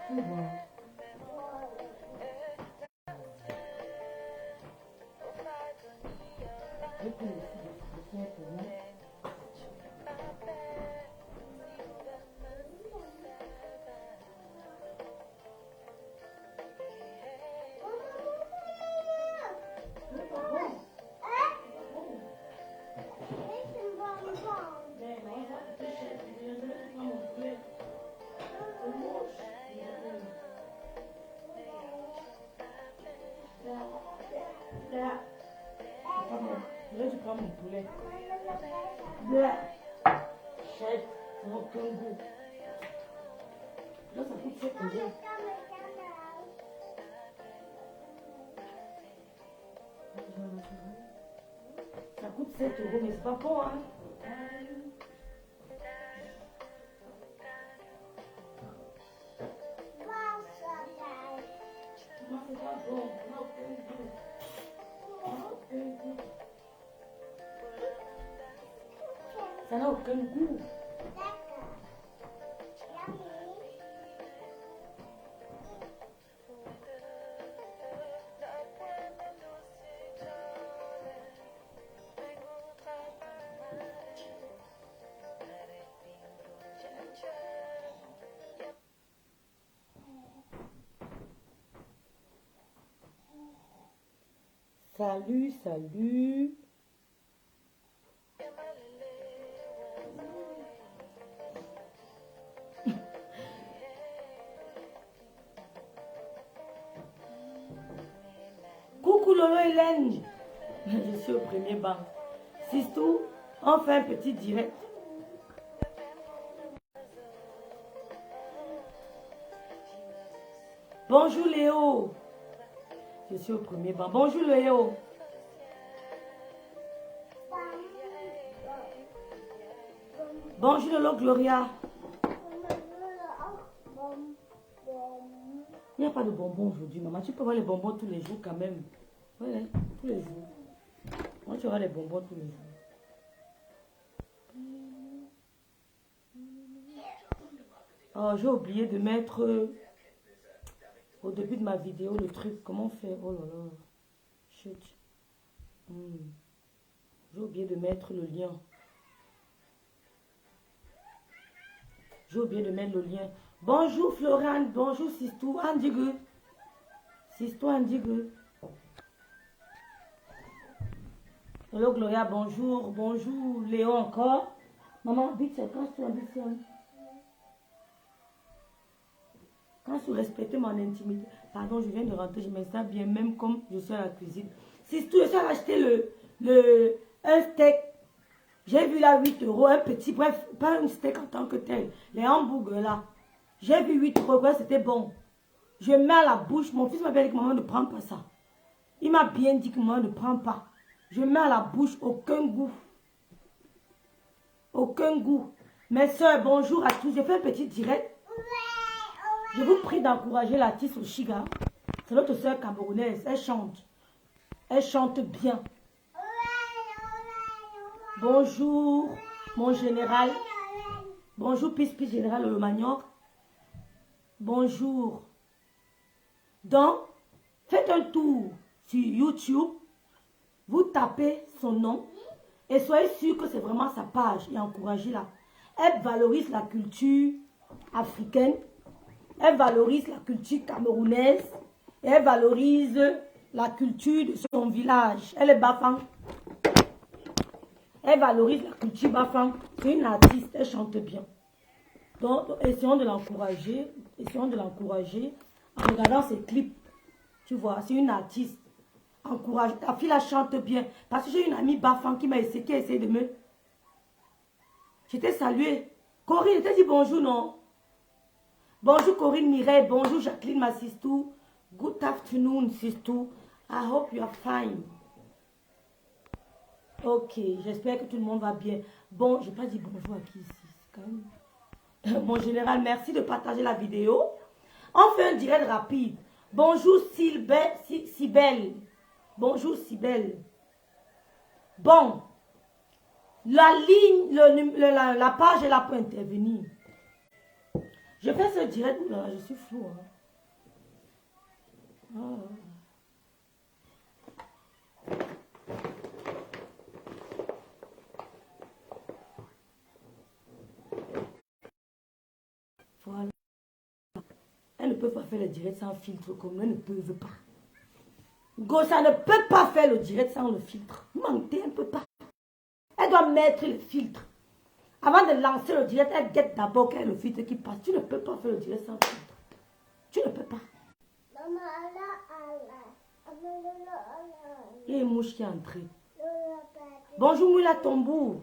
Tu vois. Je peux aussi faire pour moi. Là, tu prends mon poulet. Chef, ça n'a aucun goût. Là, ça coûte 7 euros. Ça coûte 7 euros, mais c'est pas bon, hein. Non, c'est pas bon. Ça n'a aucun goût. Ça n'a aucun goût. Ça n'a aucun goût. Salut, salut. Coucou Lolo Hélène. Je suis au premier banc. Sistou, on fait un petit direct. Bonjour Léo. Je suis au premier banc. Bonjour Léo. Bonjour Lolo Gloria. Il n'y a pas de bonbons aujourd'hui, maman. Tu peux avoir les bonbons tous les jours quand même. Ouais, tous les jours. Moi, tu auras les bonbons tous les jours. Oh, j'ai oublié de mettre au début de ma vidéo le truc. Comment faire? Oh là là. Chut. J'ai oublié de mettre le lien. J'ai oublié de mettre le lien. Bonjour Florent. Bonjour Sistou. Andigue. Sistou Andigue. Hello Gloria. Bonjour. Bonjour Léo encore. Maman, vite, c'est quand tu habites seul. Quand tu respectes mon intimité. Pardon, je viens de rentrer. Je m'installe bien, même comme je suis à la cuisine. Sistou, je suis acheté un steak. J'ai vu là 8 euros, un petit, bref, pas un steak en tant que tel. Les hamburgers là. J'ai vu 8 euros, c'était bon. Je mets à la bouche. Mon fils m'a bien dit que maman ne prend pas ça. Il m'a bien dit que maman ne prend pas. Je mets à la bouche, aucun goût. Aucun goût. Mes soeurs, bonjour à tous. J'ai fait un petit direct. Je vous prie d'encourager l'artiste Oshiga. C'est notre soeur camerounaise. Elle chante. Elle chante bien. Bonjour, mon général. Bonjour, Pispi Général Le Manior. Bonjour. Donc, faites un tour sur YouTube. Vous tapez son nom. Et soyez sûr que c'est vraiment sa page. Et encouragez-la. Elle valorise la culture africaine. Elle valorise la culture camerounaise. Et elle valorise la culture de son village. Elle est Bafang. Elle valorise la culture Bafang. C'est une artiste, elle chante bien. Donc, essayons de l'encourager. Essayons de l'encourager en regardant ses clips. Tu vois, c'est une artiste. Encourage. Ta fille la chante bien. Parce que j'ai une amie Bafang qui m'a essayé, qui a essayé de me... J'étais saluée. Corinne, elle t'a dit bonjour, non? Bonjour Corinne Mireille. Bonjour Jacqueline, ma sistou. Good afternoon, sistou. I hope you are fine. Ok, j'espère que tout le monde va bien. Bon, je n'ai pas dit bonjour à qui ici. Quand même... Mon général, merci de partager la vidéo. On fait un direct rapide. Bonjour Cybelle. Bonjour Cybelle. Bon, la ligne, la page est là pour intervenir. Je fais ce direct, là, je suis flou. Hein. Ah. Voilà. Elles ne peuvent pas faire le direct sans filtre comme elles ne peuvent pas. Gossa ne peut pas faire le direct sans le filtre. Mentez, elle ne peut pas. Elle doit mettre le filtre. Avant de lancer le direct, elle guette d'abord quel est le filtre qui passe. Tu ne peux pas faire le direct sans filtre. Tu ne peux pas. Il y a une mouche qui est entrée. Bonjour Moula Tombou.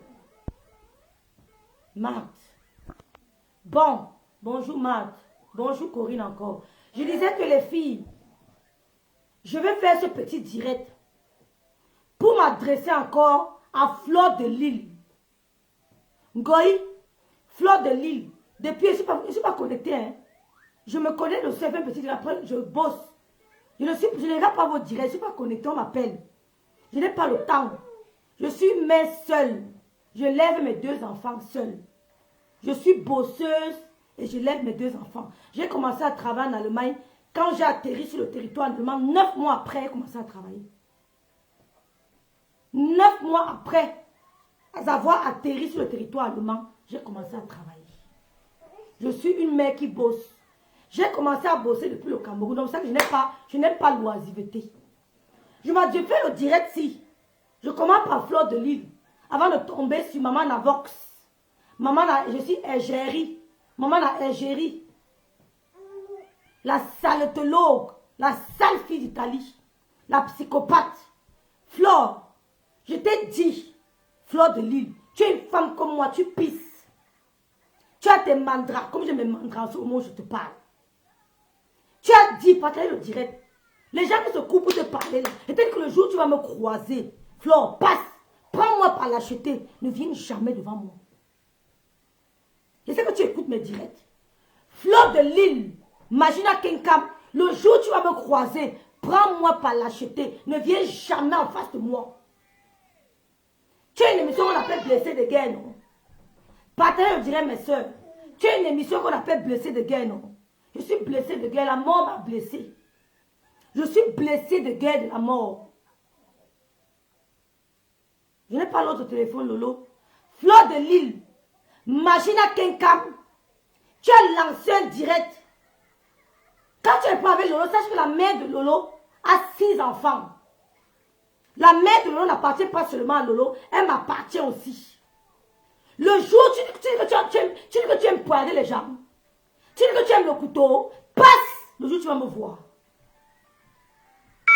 Marthe. Bon, bonjour Marthe. Bonjour Corinne encore. Je disais que les filles, je vais faire ce petit direct pour m'adresser encore à Fleur de Lille. Ngoï, Fleur de Lille. Depuis, je ne suis pas connectée. Hein. Je me connais le seul petit direct. Après, je bosse. Je ne regarde pas vos directs. Je ne suis pas connectée, on m'appelle. Je n'ai pas le temps. Je suis mère seule. Je lève mes 2 enfants seule. Je suis bosseuse et je lève mes 2 enfants. J'ai commencé à travailler en Allemagne. Quand j'ai atterri sur le territoire allemand, 9 mois après, j'ai commencé à travailler. 9 mois après avoir atterri sur le territoire allemand, j'ai commencé à travailler. Je suis une mère qui bosse. J'ai commencé à bosser depuis le Cameroun. Donc ça que je n'aime pas l'oisiveté. Je fais le direct si. Je commence par Fleur de Lille. Avant de tomber sur Maman Navox. Je suis égérie. Maman la égérie. La saletologue. La sale fille d'Italie. La psychopathe. Fleur, je t'ai dit, Fleur de Lille, tu es une femme comme moi, tu pisses. Tu as tes mandras, comme je mes mandras au moment où je te parle. Tu as dit, partage le direct. Les gens qui se coupent pour te parler là. Peut-être que le jour où tu vas me croiser, Flore, passe, prends-moi par l'acheter. Ne viens jamais devant moi. Je sais que tu écoutes mes directs. Fleur de Lille, Magina Kenkam, le jour où tu vas me croiser, prends-moi par l'acheter. Ne viens jamais en face de moi. Tu as une émission qu'on appelle Blessé de guerre, non? Partagez, je dirais mes soeurs. Tu as une émission qu'on appelle Blessé de guerre, non? Je suis blessé de guerre, la mort m'a blessé. Je suis blessé de guerre de la mort. Je n'ai pas l'autre téléphone, Lolo. Fleur de Lille, Magina Kenkam, tu as lancé un direct. Quand tu es pas avec Lolo, sache que la mère de Lolo a 6 enfants. La mère de Lolo n'appartient pas seulement à Lolo, elle m'appartient aussi. Le jour où tu dis que tu aimes poirer les gens, tu dis que tu aimes le couteau, passe le jour où tu vas me voir.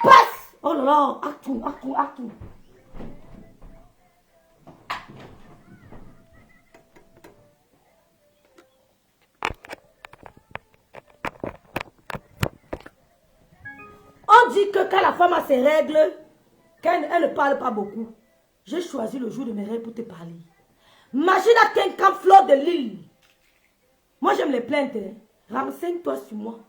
Passe. Oh là là, Artou. On dit que quand la femme a ses règles, elle ne parle pas beaucoup. J'ai choisi le jour de mes règles pour te parler. Imagine à quelqu'un Fleur de Lille. Moi j'aime les plaintes. Hein. Renseigne-toi sur moi.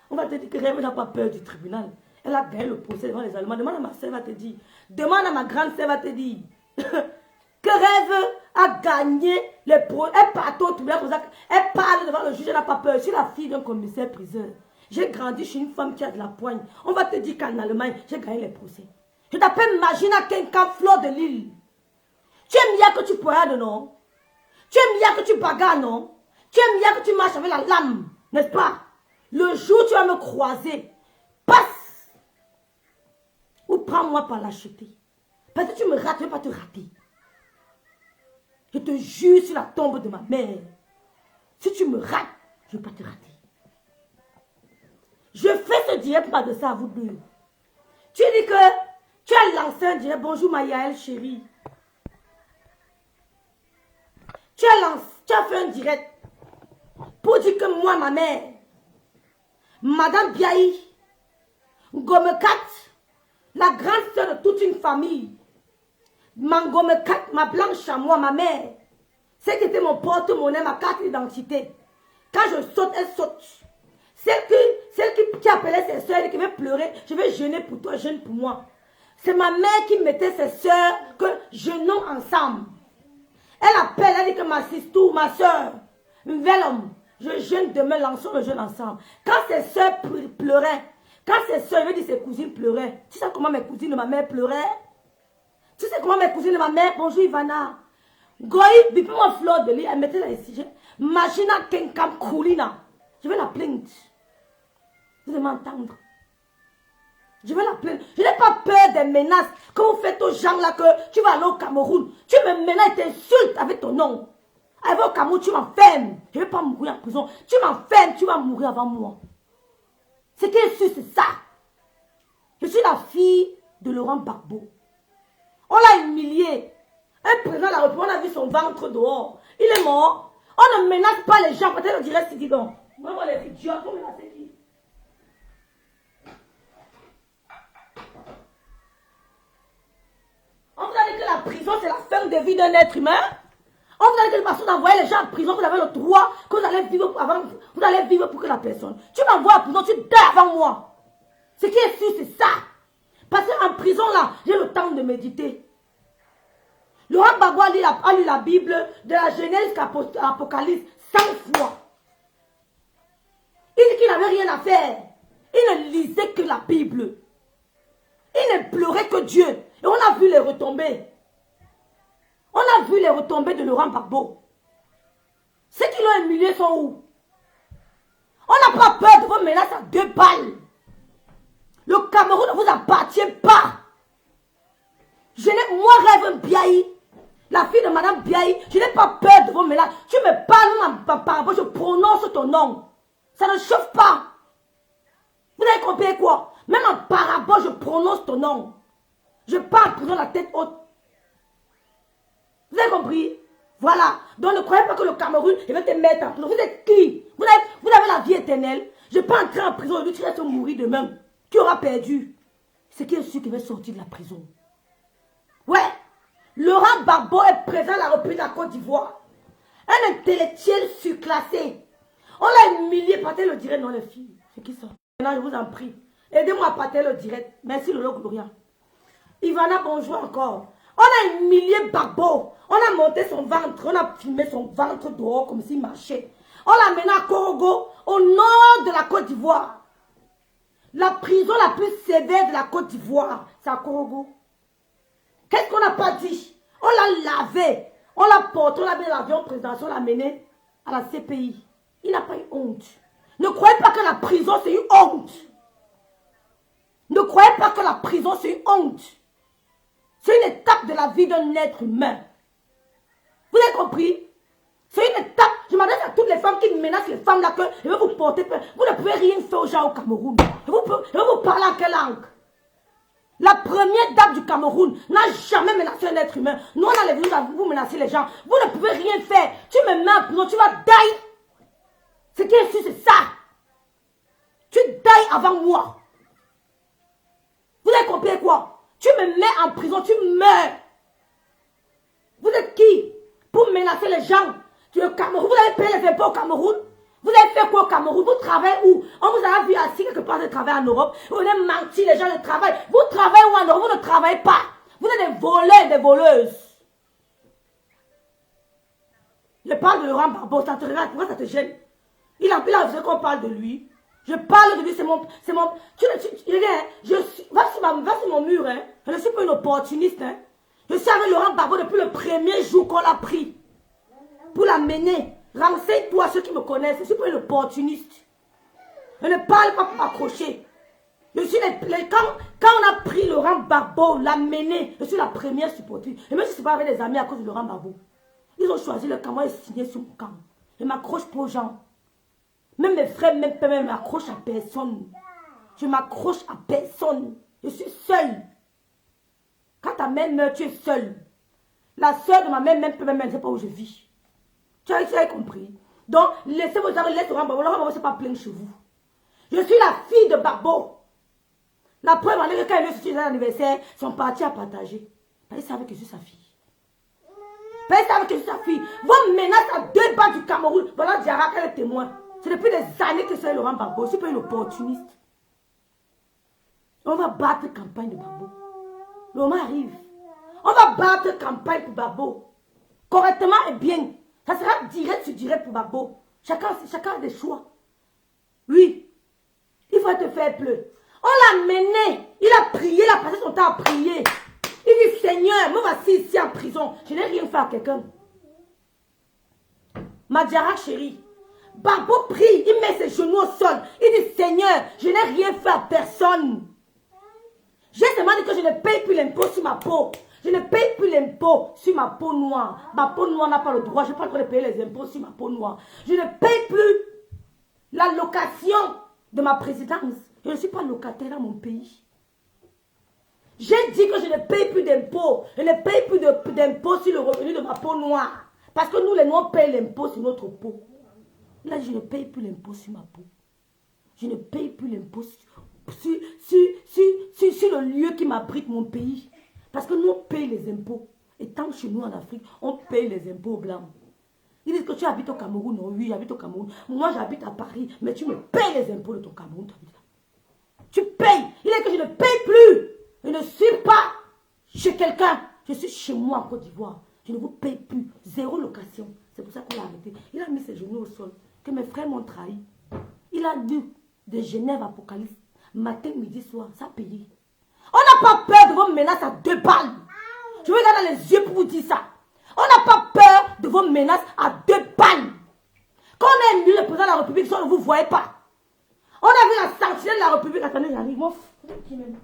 On va te dire que Rêve n'a pas peur du tribunal. Elle a gagné le procès devant les Allemands. Demande à ma sœur, va te dire. Demande à ma grande sœur, va te dire. Que Rêve a gagné le procès. Elle part au tribunal comme ça. Elle parle devant le juge, elle n'a pas peur. Je suis la fille d'un commissaire priseur. J'ai grandi chez une femme qui a de la poigne. On va te dire qu'en Allemagne, j'ai gagné les procès. Je t'appelle Magina Kenkam Fleur de Lille. Tu aimes bien que tu poignardes, non? Tu aimes bien que tu bagarres, non? Tu aimes bien que tu marches avec la lame, n'est-ce pas? Le jour où tu vas me croiser, passe. Ou prends-moi par l'acheter. Parce que tu me rates, je ne vais pas te rater. Je te jure sur la tombe de ma mère. Si tu me rates, je ne vais pas te rater. Je fais ce direct pour m'adresser à vous deux. Tu dis que tu as lancé un direct. Bonjour Mayael chérie. Tu as fait un direct pour dire que moi, ma mère, Madame Biaï, Gomekat, la grande soeur de toute une famille, Gomekat, ma blanche à moi, ma mère, c'est qui était mon porte-monnaie, ma carte d'identité. Quand je saute, elle saute. Celle qui appelait ses soeurs et qui veut pleurer, je vais jeûner pour toi, jeûne pour moi. C'est ma mère qui mettait ses soeurs que jeûnons ensemble. Elle appelle, elle dit que ma sister, ma soeur, un bel homme, Je jeûne demain, lançons le jeûne ensemble. Quand ses soeurs pleuraient, quand ses soeurs, je veux dire ses cousines pleuraient, tu sais comment mes cousines de ma mère pleuraient? Tu sais comment mes cousines de ma mère, bonjour Ivana. Goï, bipez-moi fleur de lit, elle mettait là ici. Machina Kenkam Koulina. Je vais la plaindre. Vous allez m'entendre. Je vais la plaindre. Je n'ai pas peur des menaces que vous faites aux gens là que tu vas aller au Cameroun. Tu me menaces et t'insultes avec ton nom. Elle va au Cameroun, tu m'enfermes. Je ne vais pas mourir en prison. Tu m'enfermes, tu vas mourir avant moi. Ce qui est sûr, c'est ça. Je suis la fille de Laurent Gbagbo. On l'a humilié. Un président de la République, on a vu son ventre dehors. Il est mort. On ne menace pas les gens. Peut-être on dirait si dit donc. Moi, les idiots, on menace qui? On vous a dit que la prison, c'est la fin de vie d'un être humain. On vous a dit que parce que vous envoyez les gens en prison, vous avez le droit que vous allez vivre avant, vous allez vivre pour que la personne. Tu m'envoies en prison, tu dors avant moi. Ce qui est sûr, c'est ça. Parce qu'en prison, là, j'ai le temps de méditer. Laurent Gbagbo a lu la Bible de la Genèse jusqu'à l'Apocalypse 100 fois. Il dit qu'il n'avait rien à faire. Il ne lisait que la Bible. Il ne pleurait que Dieu. Et on a vu les retombées. On a vu les retombées de Laurent Gbagbo. Ceux qui l'ont humilié sont où? On n'a pas peur de vos menaces à 2 balles. Le Cameroun ne vous appartient pas. Moi, Rêve Biaï, la fille de Madame Biaï, je n'ai pas peur de vos menaces. Tu me parles en parabole, je prononce ton nom. Ça ne chauffe pas. Vous avez compris quoi? Même en parabole, je prononce ton nom. Je parle en prison la tête haute. Vous avez compris? Voilà. Donc ne croyez pas que le Cameroun, il va te mettre en prison. Vous êtes qui? Vous avez la vie éternelle. Je ne vais pas entrer en prison et lui, tu vas te mourir demain. Tu auras perdu. C'est qui est sûr qu'il va sortir de la prison? Ouais. Laurent Gbagbo est présent à la République de la Côte d'Ivoire. Un intellectuel surclassé. On l'a humilié. Partez le direct, non les filles. C'est qui ça? Maintenant, je vous en prie. Aidez-moi à partager le direct. Merci Lolo Gloria. Ivana, bonjour encore. On a humilié Gbagbo. On a monté son ventre. On a filmé son ventre dehors comme s'il marchait. On l'a mené à Korogo, au nord de la Côte d'Ivoire. La prison la plus sévère de la Côte d'Ivoire, c'est à Korogo. Qu'est-ce qu'on n'a pas dit? On l'a lavé. On l'a porté, on l'a mis dans l'avion présidentiel, on l'a mené à la CPI. Il n'a pas eu honte. Ne croyez pas que la prison, c'est une honte. Ne croyez pas que la prison, c'est une honte. C'est une étape de la vie d'un être humain. Vous avez compris? C'est une étape. Je m'adresse à toutes les femmes qui menacent les femmes là que je vais vous porter peur. Vous ne pouvez rien faire aux gens au Cameroun. Je vais vous parler en quelle langue? La première dame du Cameroun n'a jamais menacé un être humain. Nous, on a les vous menacer les gens. Vous ne pouvez rien faire. Tu me mets en prison, tu vas die. Ce qui est sûr, c'est ça. Tu die avant moi. Vous avez compris quoi? Tu me mets en prison, tu meurs. Vous êtes qui? Pour menacer les gens. Le Cameroun, vous avez payé les impôts au Cameroun? Vous avez fait quoi au Cameroun? Vous travaillez où? On vous a vu assis quelque part de travailler en Europe. Vous avez menti, les gens ne travaillent. Vous travaillez où en Europe? Vous ne travaillez pas. Vous êtes des voleurs, des voleuses. Je parle de Laurent Gbagbo, ça te regarde, pourquoi ça te gêne? Il a vu qu'on parle de lui. Je parle de lui, c'est mon... Va sur mon mur, hein. Je ne suis pas une opportuniste, hein. Je suis avec Laurent Gbagbo depuis le premier jour qu'on l'a pris. Pour l'amener. Renseigne-toi ceux qui me connaissent. Je ne suis pas une opportuniste. Je ne parle pas pour m'accrocher. Je suis quand on a pris Laurent Gbagbo, l'amener, je suis la première supportrice. Et même si ce n'est pas avec des amis à cause de Laurent Gbagbo. Ils ont choisi le camp, moi j'ai signé sur mon camp. Je m'accroche pas aux gens. Même mes frères, même pères, ne m'accrochent à personne. Je m'accroche à personne. Je suis seule. Quand ta mère meurt, tu es seule. La soeur de ma mère, même ne sait pas où je vis. Tu as compris? Donc, laissez vos amis, laissez Laurent Gbagbo. Laurent Gbagbo, c'est pas plein chez vous. Je suis la fille de Gbagbo. La preuve en est que quand il est sorti l'anniversaire, son parti a partagé. Ils savaient que je suis sa fille. Ils savaient que je suis sa fille. Vos menaces à 2 bas du Cameroun. Voilà, Diarra, elle est témoin. C'est depuis des années que c'est Laurent Gbagbo. Je ne suis pas une opportuniste. On va battre campagne de Gbagbo. L'homme arrive. On va battre campagne pour Gbagbo. Correctement et bien. Ça sera direct sur direct pour Gbagbo. Chacun a des choix. Oui. Il faut te faire pleurer. On l'a mené. Il a prié, il a passé son temps à prier. Il dit, Seigneur, me voici ici en prison. Je n'ai rien fait à quelqu'un. Madjara chérie. Barbo prie, il met ses genoux au sol. Il dit, Seigneur, je n'ai rien fait à personne. J'ai seulement dit que je ne paye plus l'impôt sur ma peau. Je ne paye plus l'impôt sur ma peau noire. Ma peau noire n'a pas le droit. Je n'ai pas le droit de payer les impôts sur ma peau noire. Je ne paye plus la location de ma présidence. Je ne suis pas locataire dans mon pays. J'ai dit que je ne paye plus d'impôts. Je ne paye plus d'impôts sur le revenu de ma peau noire. Parce que nous, les Noirs, payons l'impôt sur notre peau. Là, je ne paye plus l'impôt sur ma peau. Je ne paye plus l'impôt sur le lieu qui m'abrite mon pays. Parce que nous, on paye les impôts. Et tant que chez nous en Afrique, on paye les impôts blancs. Ils disent que tu habites au Cameroun. Non, oui, j'habite au Cameroun. Moi, j'habite à Paris. Mais tu me payes les impôts de ton Cameroun. Tu payes. Il dit que je ne paye plus. Je ne suis pas chez quelqu'un. Je suis chez moi en Côte d'Ivoire. Je ne vous paye plus. Zéro location. C'est pour ça qu'on l'a arrêté. Il a mis ses genoux au sol. Que mes frères m'ont trahi. Il a lu de Genève Apocalypse. Matin, midi, soir. Ça a payé. On n'a pas peur de vos menaces à 2 balles. Je vais regarder dans les yeux pour vous dire ça. On n'a pas peur de vos menaces à 2 balles. Quand on a élu le président de la République, ça ne vous voyez pas. On a vu la sentinelle de la République. Attendez, j'arrive. Mon frère qui m'aime.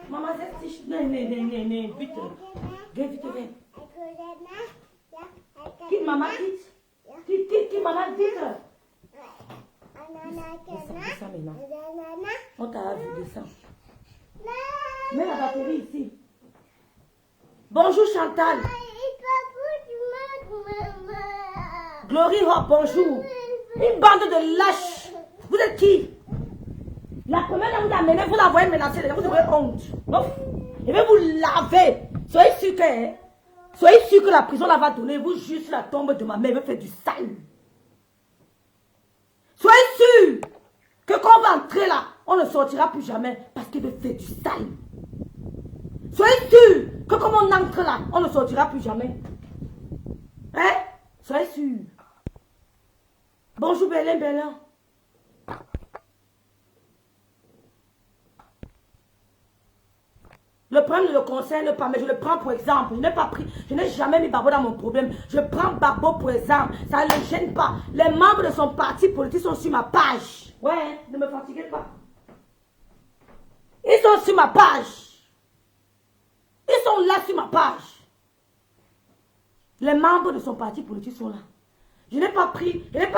Maman, c'est si je... Non, vite. Viens, vite, viens. Quitte, maman, quitte. Quitte, maman, vite. Descends maintenant. On t'a vu, descends. Mets la batterie ici. Bonjour, Chantal. Glory Hop, bonjour. Une bande de lâches. Vous êtes qui? La première fois que vous amenez, vous la voyez menacer, vous aurez honte. Je vais vous laver. Soyez sûr que la prison la va donner. Vous juste la tombe de ma mère, elle va faire du sale. Soyez sûr que quand on va entrer là, on ne sortira plus jamais parce qu'il veut faire du sale. Soyez sûr que comme on entre là, on ne sortira plus jamais. Hein? Soyez sûr. Bonjour Bélin. Le problème ne le concerne pas, mais je le prends pour exemple. Je n'ai jamais mis Barbo dans mon problème. Je prends Barbo pour exemple. Ça ne le gêne pas. Les membres de son parti politique sont sur ma page. Ouais, ne me fatiguez pas. Ils sont sur ma page. Ils sont là sur ma page. Les membres de son parti politique sont là. Je n'ai pas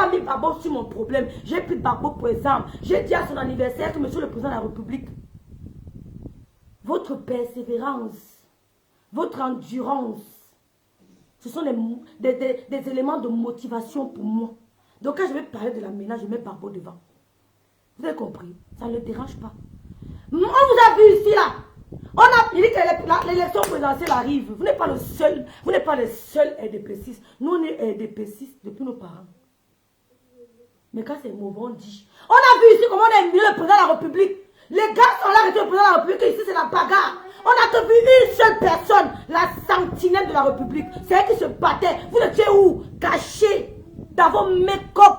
mis Barbo sur mon problème. J'ai pris Barbo pour exemple. J'ai dit à son anniversaire que monsieur le président de la République, votre persévérance, votre endurance, ce sont des éléments de motivation pour moi. Donc quand je vais parler de la ménage, je mets Barbo devant. Vous avez compris? Ça ne le dérange pas. On vous a vu ici là. Il dit que l'élection présidentielle arrive. Vous n'êtes pas le seul. Vous n'êtes pas les seuls RDPCistes. Nous on est RDPCistes depuis nos parents. Mais quand c'est mauvais, on dit. On a vu ici comment on a mis le président de la République. Les gars sont là avec le président de la République. Ici c'est la bagarre. On n'a que vu une seule personne. La sentinelle de la République. C'est elle qui se battait. Vous étiez où? Cachés. Dans vos make-up.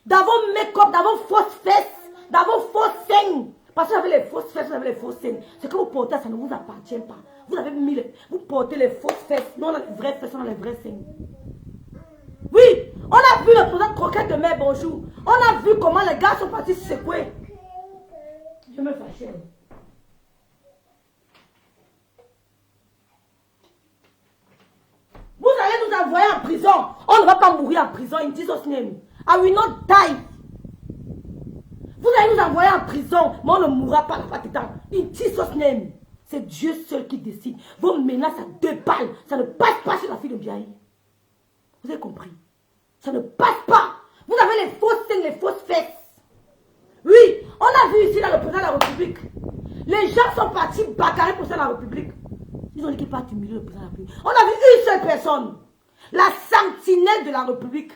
Dans vos make-up. Dans vos fausses fesses. Dans vos fausses seins. Parce que vous avez les fausses fesses, vous avez les fausses seins. Ce que vous portez, ça ne vous appartient pas. Vous portez les fausses fesses. Nous, on a les vraies fesses, on a les vrais seins. Oui, on a vu le président Croquette de mer, bonjour. On a vu comment les gars sont partis se secouer. Je me fâchais. Vous allez nous envoyer en prison. On ne va pas mourir en prison. In Jesus name. I will not die. Vous allez nous envoyer en prison, mais on ne mourra pas là-bas dedans. In Jesus name. C'est Dieu seul qui décide. Vos menaces à 2 balles, ça ne passe pas sur la fille de Biaï. Vous avez compris? Ça ne passe pas. Vous avez les fausses seins, les fausses fesses. Oui, on a vu ici dans le président de la République. Les gens sont partis bagarrer pour le président de la République. Ils ont dit qu'il part humilier le président de la République. On a vu une seule personne. La sentinelle de la République.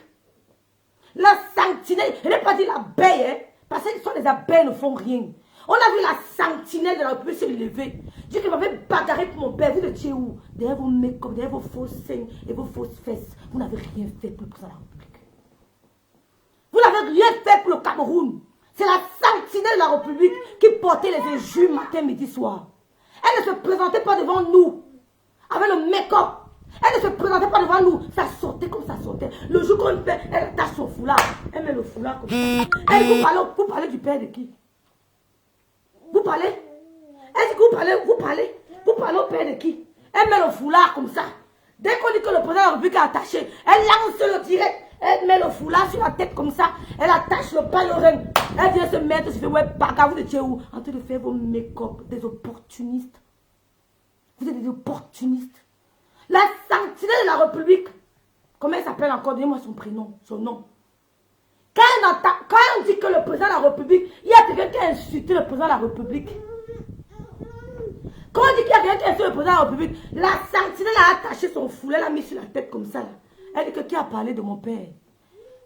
La sentinelle. Je n'ai pas dit l'abeille, hein, parce que les abeilles ne font rien. On a vu la sentinelle de la République se lever. Dieu qui m'avait bagarré pour mon père. Vous étiez où? Derrière vos make-up, derrière vos fausses seins et vos fausses fesses. Vous n'avez rien fait pour le président de la République. Vous n'avez rien fait pour le Cameroun. C'est la sentinelle de la République qui portait les injures matin, midi, soir. Elle ne se présentait pas devant nous avec le make-up. Elle ne se présentait pas devant nous. Ça sortait comme ça sortait. Le jour qu'on fait, elle attache son foulard. Elle met le foulard comme ça. Elle dit, vous parlez du père de qui? Vous parlez? Elle dit que vous parlez au père de qui? Elle met le foulard comme ça. Dès qu'on dit que le président de la République est attaché, elle lance le direct. Elle met le foulard sur la tête comme ça. Elle attache le palerin. Elle vient se mettre, se fait, ouais, bagarre, vous étiez où? En train de faire vos make-up, des opportunistes. Vous êtes des opportunistes. La sentinelle de la République. Comment elle s'appelle encore? Donnez-moi son prénom, son nom. Quand on dit que le président de la République, il y a quelqu'un qui a insulté le président de la République. Quand on dit qu'il y a quelqu'un qui a insulté le président de la République, la sentinelle a attaché son foulard, elle l'a mis sur la tête comme ça. Là. Elle dit que qui a parlé de mon père?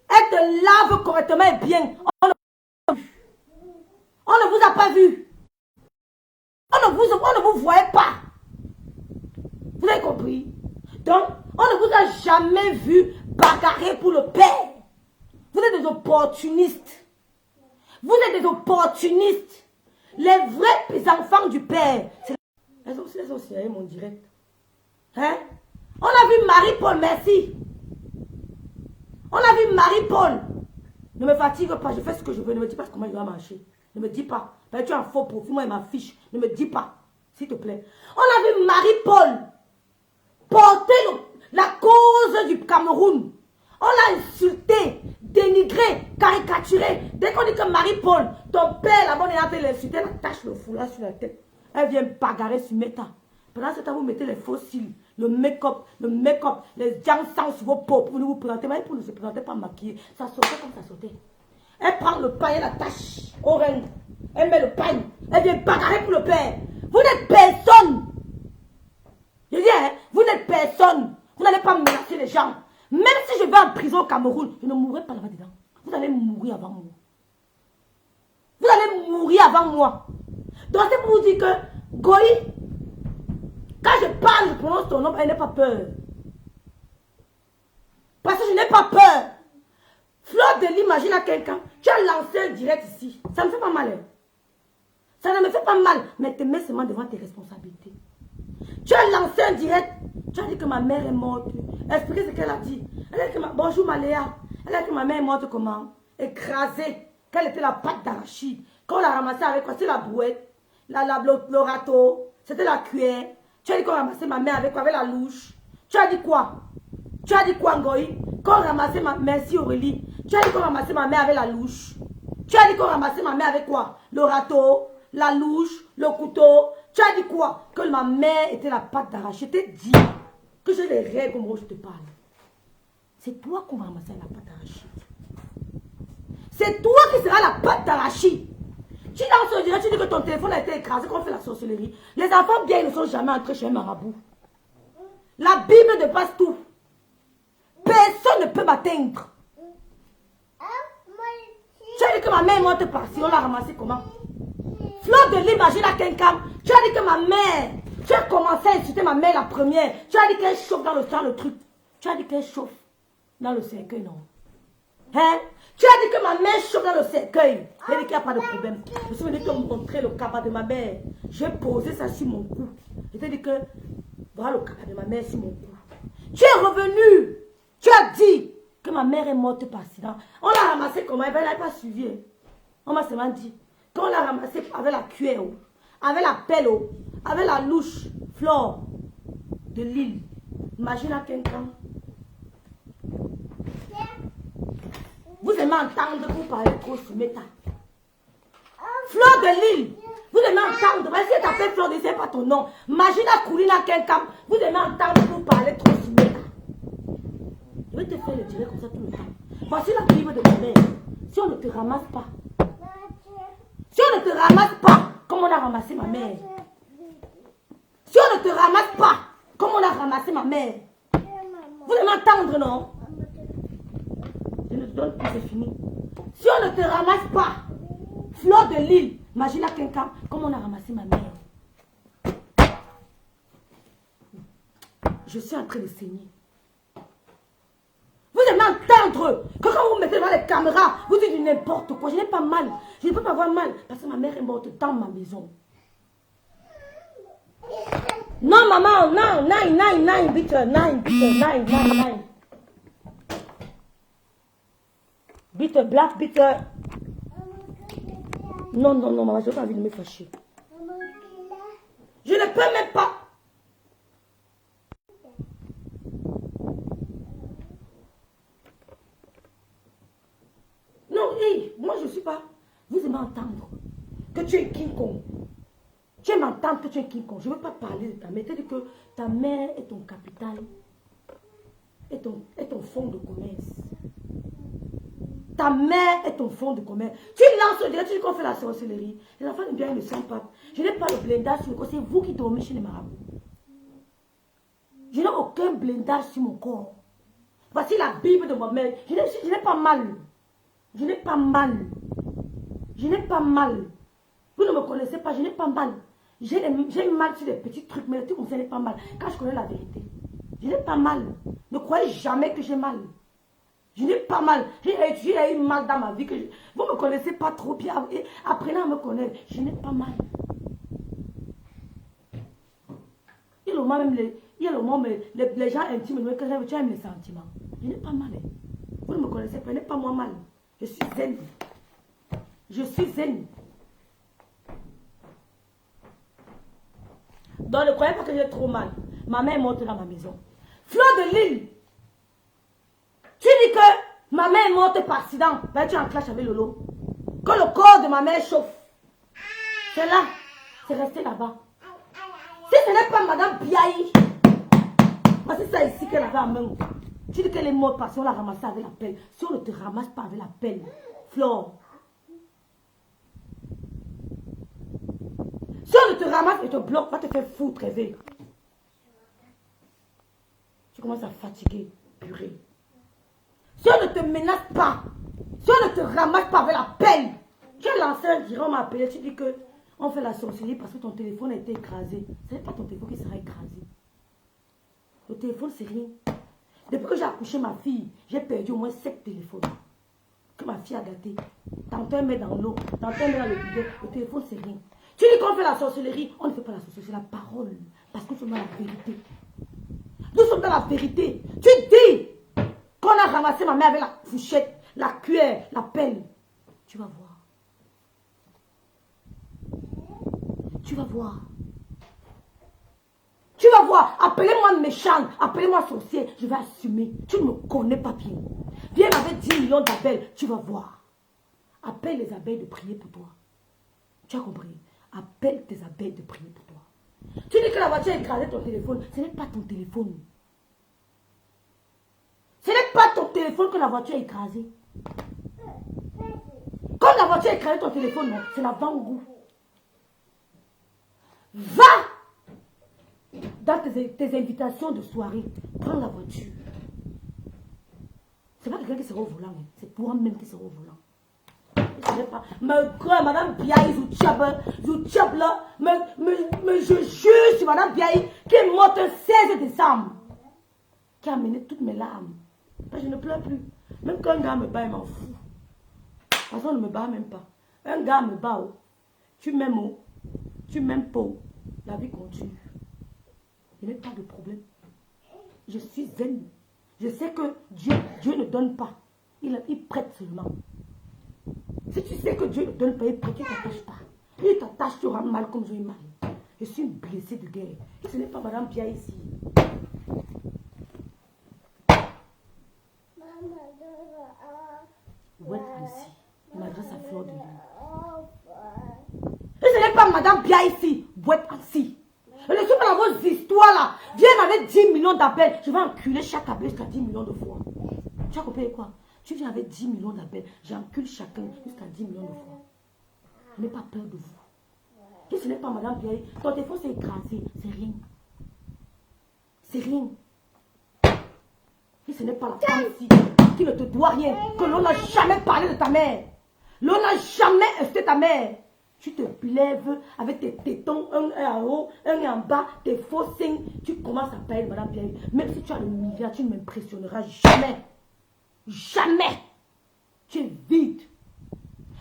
Elle te lave correctement et bien. On ne vous a pas vu. On ne vous voyait pas. Vous avez compris? Donc, on ne vous a jamais vu bagarrer pour le père. Vous êtes des opportunistes. Vous êtes des opportunistes. Les vrais enfants du père. Elles ont signé mon direct. Hein? On a vu Marie-Paul, merci. On a vu Marie-Paul. Ne me fatigue pas, je fais ce que je veux. Ne me dis pas comment je dois marcher. Ne me dis pas. Ben, tu as un faux profil, moi et ma fiche. Ne me dis pas, s'il te plaît. On a vu Marie-Paul porter la cause du Cameroun. On l'a insulté, dénigré, caricaturé. Dès qu'on dit que Marie-Paul, ton père, la bonne est en train de l'insulter, elle attache le foulard sur la tête. Elle vient bagarrer sur Meta. Pendant ce temps, vous mettez les fossiles, le make-up, les gens sur vos peaux pour vous présenter. Mais pour ne se présenter pas maquillée. Ça sortait comme ça sortait. Elle prend le pain, elle attache au règne. Elle met le pain. Elle vient bagarrer pour le père. Vous n'êtes personne. Je dis, hein, vous n'êtes personne. Vous n'allez pas menacer les gens. Même si je vais en prison au Cameroun, je ne mourrai pas là-bas dedans. Vous allez mourir avant moi. Vous allez mourir avant moi. Donc c'est pour vous dire que Goï, quand je parle, je prononce ton nom, elle n'a pas peur. Parce que je n'ai pas peur. Fleur de l'imagine à quelqu'un, tu as lancé un direct ici. Ça ne me fait pas mal. Hein? Ça ne me fait pas mal, mais te mets seulement devant tes responsabilités. Tu as lancé un direct, tu as dit que ma mère est morte. Expliquez ce qu'elle a dit. Elle a dit que bonjour Maléa. Elle a dit que ma mère est morte comment? Écrasée. Qu'elle était la pâte d'arachide. Quand on l'a ramassée avec quoi? C'est la brouette, le râteau, c'était la cuillère. Tu as dit qu'on ramassait ma mère avec quoi? Avec la louche. Tu as dit quoi? Tu as dit quoi, Ngoï? Qu'on ramassait ma mère, merci Aurélie. Tu as dit qu'on ramassait ma mère avec la louche. Tu as dit qu'on ramassait ma mère avec quoi? Le râteau, la louche, le couteau. Tu as dit quoi? Que ma mère était la pâte d'arachide. Je t'ai dit que j'ai les règles où je te parle. C'est toi qu'on va ramasser la pâte d'arachide. C'est toi qui seras la pâte d'arachide. Tu lances le direct, tu dis que ton téléphone a été écrasé, qu'on fait la sorcellerie. Les enfants bien, ils ne sont jamais entrés chez un marabout. La Bible dépasse tout. Personne ne peut m'atteindre. Tu as dit que ma mère est morte par-ci, on l'a ramassée comment? Fleur de l'imagine à quelqu'un. Tu as dit que ma mère, tu as commencé à insulter ma mère la première. Tu as dit qu'elle chauffe dans le sang le truc. Tu as dit qu'elle chauffe dans le cercueil, non? Hein? Tu as dit que ma mère chauffe dans le cercueil. Elle dit qu'il n'y a pas de problème. Je suis venu te montrer le cabas de ma mère. J'ai posé ça sur mon cou. Je t'ai dit que voilà le cabas de ma mère sur mon cou. Tu es revenu. Tu as dit que ma mère est morte par accident. On l'a ramassée comment? Elle n'a pas suivi. On m'a seulement dit qu'on l'a ramassée avec la cuillère, avec la pelle, avec la louche, flore de l'île. Imagine à quelqu'un. Vous aimez entendre vous parler trop sur méta. Fleur de l'île. Vous aimez entendre. Mais si tu appelles Fleur de l'île, ce n'est pas ton nom. Imagine à courir dans quelqu'un. Vous aimez entendre vous parler trop sur méta. Je vais te faire le direct comme ça tout le temps. Voici la Bible de ma mère. Si on ne te ramasse pas. Si on ne te ramasse pas, comme on a ramassé ma mère. Si on ne te ramasse pas, comme on a ramassé ma mère. Vous aimez entendre, non? Je ne te donne plus, c'est fini. Si on ne te ramasse pas, Fleur de Lille. Imagine quelqu'un, comment on a ramassé ma mère. Je suis en train de saigner. Vous aimez entendre que quand vous mettez devant les caméras, vous dites n'importe quoi. Je n'ai pas mal. Je ne peux pas avoir mal parce que ma mère est morte dans ma maison. Non, maman, non, nine, bitte, nine. Bitte, black, bitte. Non, maman, je n'ai pas envie de me fâcher. Je ne peux même pas. Non, hey, moi je ne suis pas. Vous aimez entendre que tu es King Kong. Tu aimes entendre que tu es King Kong. Je ne veux pas parler de ta mère. C'est-à-dire que ta mère est ton capital, est ton fonds de commerce. Ta mère est ton fonds de commerce. Tu lances le direct, tu dis qu'on fait la sorcellerie. Les enfants bien ne sont pas. Je n'ai pas le blindage sur le corps. C'est vous qui dormez chez les marabouts. Je n'ai aucun blindage sur mon corps. Voici la Bible de ma mère. Je n'ai pas mal. Je n'ai pas mal. Je n'ai pas mal. Vous ne me connaissez pas, je n'ai pas mal. J'ai mal sur des petits trucs, mais le truc comme ça n'est pas mal. Quand je connais la vérité, je n'ai pas mal. Ne croyez jamais que j'ai mal. Je n'ai pas mal. J'ai eu mal dans ma vie. Vous ne me connaissez pas trop bien. Apprenez à me connaître. Je n'ai pas mal. Il y a le moment même les gens intimes, tu aimes les sentiments. Je n'ai pas mal. Vous ne me connaissez pas, je n'ai pas moi mal. Je suis zen. Je suis zen. Donc ne croyez pas que j'ai trop mal. Ma mère est morte dans ma maison. Fleur de Lille. Tu dis que ma mère est morte par accident. Ben, tu es en clash avec Lolo. Que le corps de ma mère chauffe. C'est là. C'est resté là-bas. Si ce n'est pas Madame Biaï. C'est ça ici qu'elle avait en main. Tu dis qu'elle est morte parce qu'on l'a ramassée avec la pelle. Si on ne te ramasse pas avec la pelle, Flore. Si on ne te ramasse et te bloque, va te faire foutre, rêver. Tu commences à fatiguer, purée. Si on ne te menace pas, si on ne te ramasse pas avec la pelle, tu as lancé un direct, on m'a appelé, tu dis que on fait la sorcellerie parce que ton téléphone a été écrasé. Ce n'est pas ton téléphone qui sera écrasé. Le téléphone, c'est rien. Depuis que j'ai accouché ma fille, j'ai perdu au moins 7 téléphones que ma fille a gâté. Tantôt elle met dans l'eau, tantôt elle met dans le bidon. Le téléphone, c'est rien. Tu dis qu'on fait la sorcellerie, on ne fait pas la sorcellerie, c'est la parole. Parce que nous sommes dans la vérité. Nous sommes dans la vérité. Tu dis qu'on a ramassé ma mère avec la fourchette, la cuillère, la pelle. Tu vas voir. Tu vas voir. Tu vas voir. Appelez-moi méchante, appelez-moi sorcier. Je vais assumer. Tu ne me connais pas bien. Viens avec 10 millions d'appels. Tu vas voir. Appelle les abeilles de prier pour toi. Tu as compris? Appelle tes abeilles de prier pour toi. Tu dis que la voiture a écrasé ton téléphone. Ce n'est pas ton téléphone. Ce n'est pas ton téléphone que la voiture a écrasé. Quand la voiture a écrasé ton téléphone, c'est la Vangout. Va dans tes invitations de soirée. Prends la voiture. C'est pas quelqu'un qui sera au volant. C'est toi-même qui sera au volant. Je sais pas. Madame Biaï, Zoutchab là, je jure sur Madame Biaï qui est morte le 16 décembre. Qui a amené toutes mes larmes. Je ne pleure plus. Même quand un gars me bat, il m'en fout. De toute façon, on ne me bat même pas. Un gars me bat, oh. Tu m'aimes, oh. Tu m'aimes pas, oh. La vie continue. Il n'y a pas de problème. Je suis zen. Je sais que Dieu ne donne pas. Il prête seulement. Si tu sais que Dieu ne donne pas, il prête, tu ne t'attaches pas. Il t'attache, tu auras mal comme j'ai mal. Je suis une blessée de guerre. Et ce n'est pas Madame Pia ici. Ouais, ici. Il m'adresse à Fleur de Lille. Et ce n'est pas Madame Pia ici. Boîte ainsi. Je ne suis pas dans vos histoires là. Viens avec 10 millions d'appels. Je vais enculer chaque appel jusqu'à 10 millions de fois. Tu as compris quoi? Tu viens avec 10 millions d'appels. J'encule chacun jusqu'à 10 millions de fois. Je n'ai pas peur de vous. Et ce n'est pas Madame Pierre. Ton téléphone s'est écrasé. C'est rien. C'est rien. Et ce n'est pas la femme ici qui ne te doit rien. Que l'on n'a jamais parlé de ta mère. L'on n'a jamais insulté ta mère. Tu te lèves avec tes tétons, un en haut, un en bas, tes faux signes. Tu commences à payer Madame Biaye. Même si tu as le milliard, tu ne m'impressionneras jamais. Jamais. Tu es vide.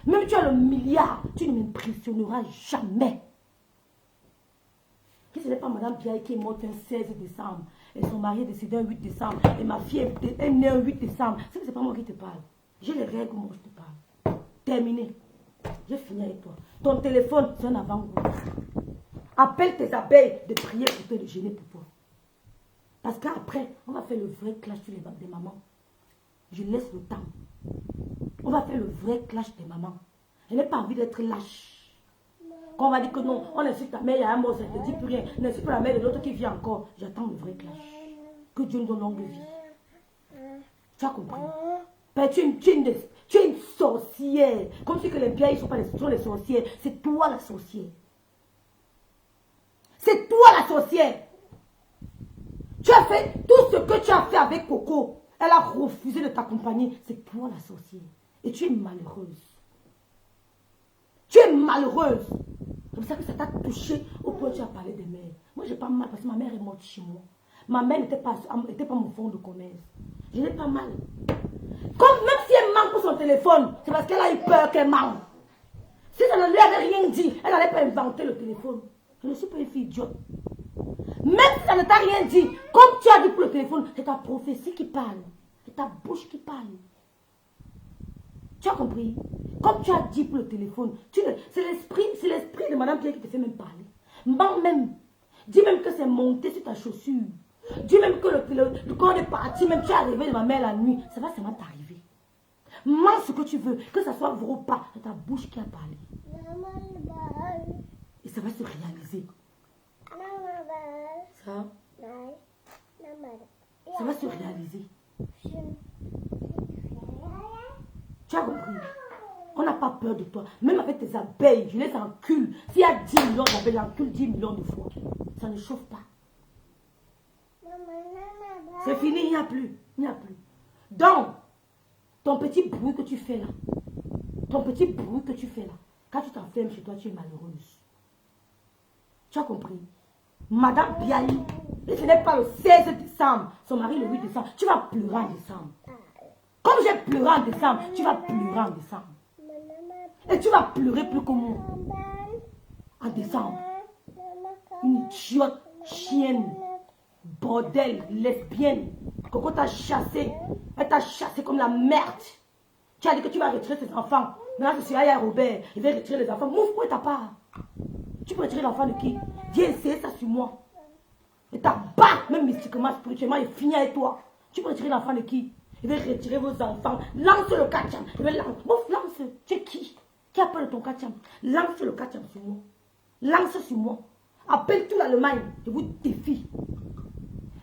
Même si tu as le milliard, tu ne m'impressionneras jamais. Que ce n'est pas Madame Biaye qui est morte un 16 décembre. Et son mari est décédé un 8 décembre. Et ma fille est née un 8 décembre. Ce n'est pas moi qui te parle. J'ai les règles où moi je te parle. Terminé. J'ai fini avec toi. Ton téléphone, c'est un avant-goût. Appelle tes abeilles de prier pour te gêner pour toi. Parce qu'après, on va faire le vrai clash sur les bancs des mamans. Je laisse le temps. On va faire le vrai clash des mamans. Je n'ai pas envie d'être lâche. Quand on va dire que non, on insulte ta mère, il y a un mot, ça ne te dit plus rien. On insulte pas la mère de l'autre qui vit encore. J'attends le vrai clash. Que Dieu nous donne longue vie. Tu as compris? Ben, tu es une sorcière. Comme si que les biens, ils sont pas les sorcières. C'est toi la sorcière. C'est toi la sorcière. Tu as fait tout ce que tu as fait avec Coco. Elle a refusé de t'accompagner. C'est toi la sorcière. Et tu es malheureuse. Tu es malheureuse. C'est pour ça que ça t'a touché au point où tu as parlé des mères. Moi, j'ai pas mal parce que ma mère est morte chez moi. Ma mère n'était pas mon fonds de commerce. Je n'ai pas mal. Comme même si elle manque pour son téléphone, c'est parce qu'elle a eu peur qu'elle manque. Si ça ne lui avait rien dit, elle n'allait pas inventer le téléphone. Je ne suis pas une fille idiote. Même si ça ne t'a rien dit, comme tu as dit pour le téléphone, c'est ta prophétie qui parle. C'est ta bouche qui parle. Tu as compris? Comme tu as dit pour le téléphone, c'est l'esprit de Madame Pierre qui te fait même parler. Mens même. Dis même que c'est monté sur ta chaussure. Dis même que quand on est parti, même tu es arrivé de ma mère la nuit, ça va seulement t'arriver. Mens ce que tu veux, que ça soit vrai ou pas, c'est ta bouche qui a parlé. Et ça va se réaliser. Ça va se réaliser. Tu as compris? On n'a pas peur de toi. Même avec tes abeilles, je les encule. S'il y a 10 millions d'abeilles, j'encule 10 millions de fois. Ça ne chauffe pas. C'est fini, il n'y a plus. Il n'y a plus. Donc, ton petit bruit que tu fais là, quand tu t'enfermes chez toi, tu es malheureuse. Tu as compris? Madame Biaye, et ce n'est pas le 16 décembre, son mari le 8 décembre, tu vas pleurer en décembre. Comme j'ai pleuré en décembre, tu vas pleurer en décembre. Et tu vas pleurer plus que moi. En décembre. Une idiote, chienne, bordel, lesbienne. Coco t'a chassé. Elle t'a chassé comme la merde. Tu as dit que tu vas retirer tes enfants. Maintenant, je suis allé à Robert. Il va retirer les enfants. Mouf, où est ta part? Tu peux retirer l'enfant de qui? Viens essayer ça sur moi. Et ta barre, même mystiquement, spirituellement, est finie avec toi. Tu peux retirer l'enfant de qui? Il va retirer vos enfants. Lance le kacham. Mouf, lance. Tu es qui? Qui a peur de ton kacham? Lance le kacham sur moi. Lance sur moi. Appelle tout l'Allemagne. Je vous défie.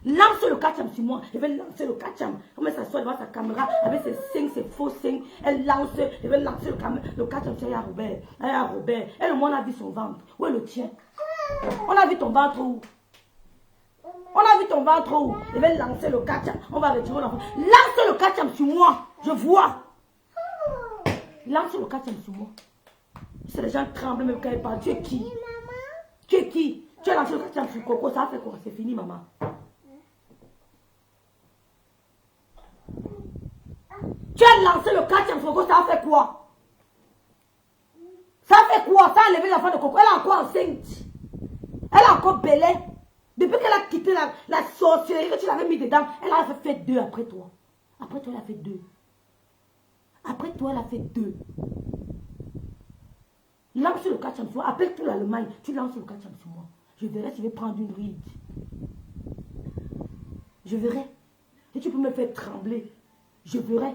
Lance le kacham sur moi. Je vais lancer le kacham. Comme elle s'assoit devant sa caméra avec ses signes, ses faux signes. Elle lance. Je vais lancer le kacham sur Robert. Robert. Elle, moi, on a vu son ventre. Où est le tien? On a vu ton ventre où? On a vu ton ventre où? Je vais lancer le kacham. On va retirer l'enfant. Lance le kacham sur moi. Je vois. Lance le kacham sur moi. C'est les gens tremblent même quand ils parlent. Tu es qui? Tu es qui? Tu as lancé le kacham sur Coco. Ça a fait quoi? C'est fini, maman. Tu as lancé le kacham sur Coco. Ça a fait quoi? Ça a fait quoi? Ça a levé l'enfant de Coco. Elle est encore enceinte. Elle est encore belle. Depuis qu'elle a quitté la sorcellerie que tu l'avais mis dedans, elle a fait 2 après toi. Après toi, elle a fait 2. Après toi, elle a fait 2. Lance le kacham sur moi. Appelle tout l'Allemagne. Tu lances le kacham sur moi. Je verrai si je vais prendre une ride. Je verrai. Si tu peux me faire trembler. Je verrai.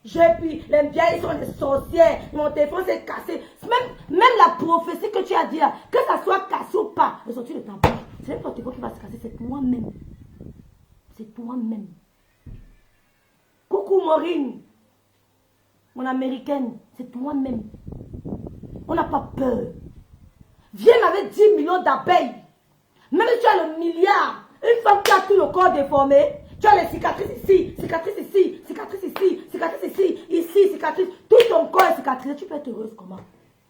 J'ai pris, les vieilles sont des sorcières. Mon téléphone s'est cassé. Même la prophétie que tu as dit là, que ça soit cassé ou pas, est sortie de ta bouche. Ce n'est pas ton téléphone qui va se casser, c'est toi-même. C'est toi-même. Coucou Maureen, mon américaine, c'est toi-même. On n'a pas peur. Viens avec 10 millions d'abeilles. Même si tu as le milliard, une femme qui a tout le corps déformé, tu Tu as les cicatrices ici, cicatrices ici, cicatrices ici, cicatrices ici, cicatrices. Tout ton corps est cicatrisé. Tu peux être heureuse comment?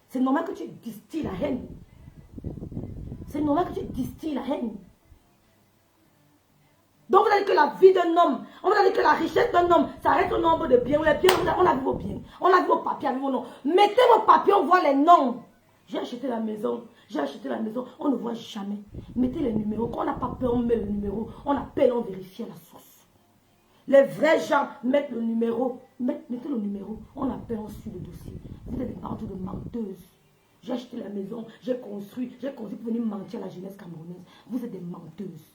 C'est normal que tu distilles la haine. C'est normal que tu distilles la haine. Donc, vous avez que la vie d'un homme, on vous a dit que la richesse d'un homme, ça reste au nombre de biens. Les biens, on a vu vos biens, on a vu vos papiers, on a vu vos noms. Mettez vos papiers, on voit les noms. J'ai acheté la maison, on ne voit jamais. Mettez les numéros, quand on n'a pas peur, on met le numéro. On appelle, on vérifie à la source. Les vrais gens mettent le numéro, mettez le numéro, on appelle, on suit le dossier. Vous êtes des partout de menteuses. J'ai acheté la maison, j'ai construit pour venir mentir à la jeunesse camerounaise. Vous êtes des menteuses.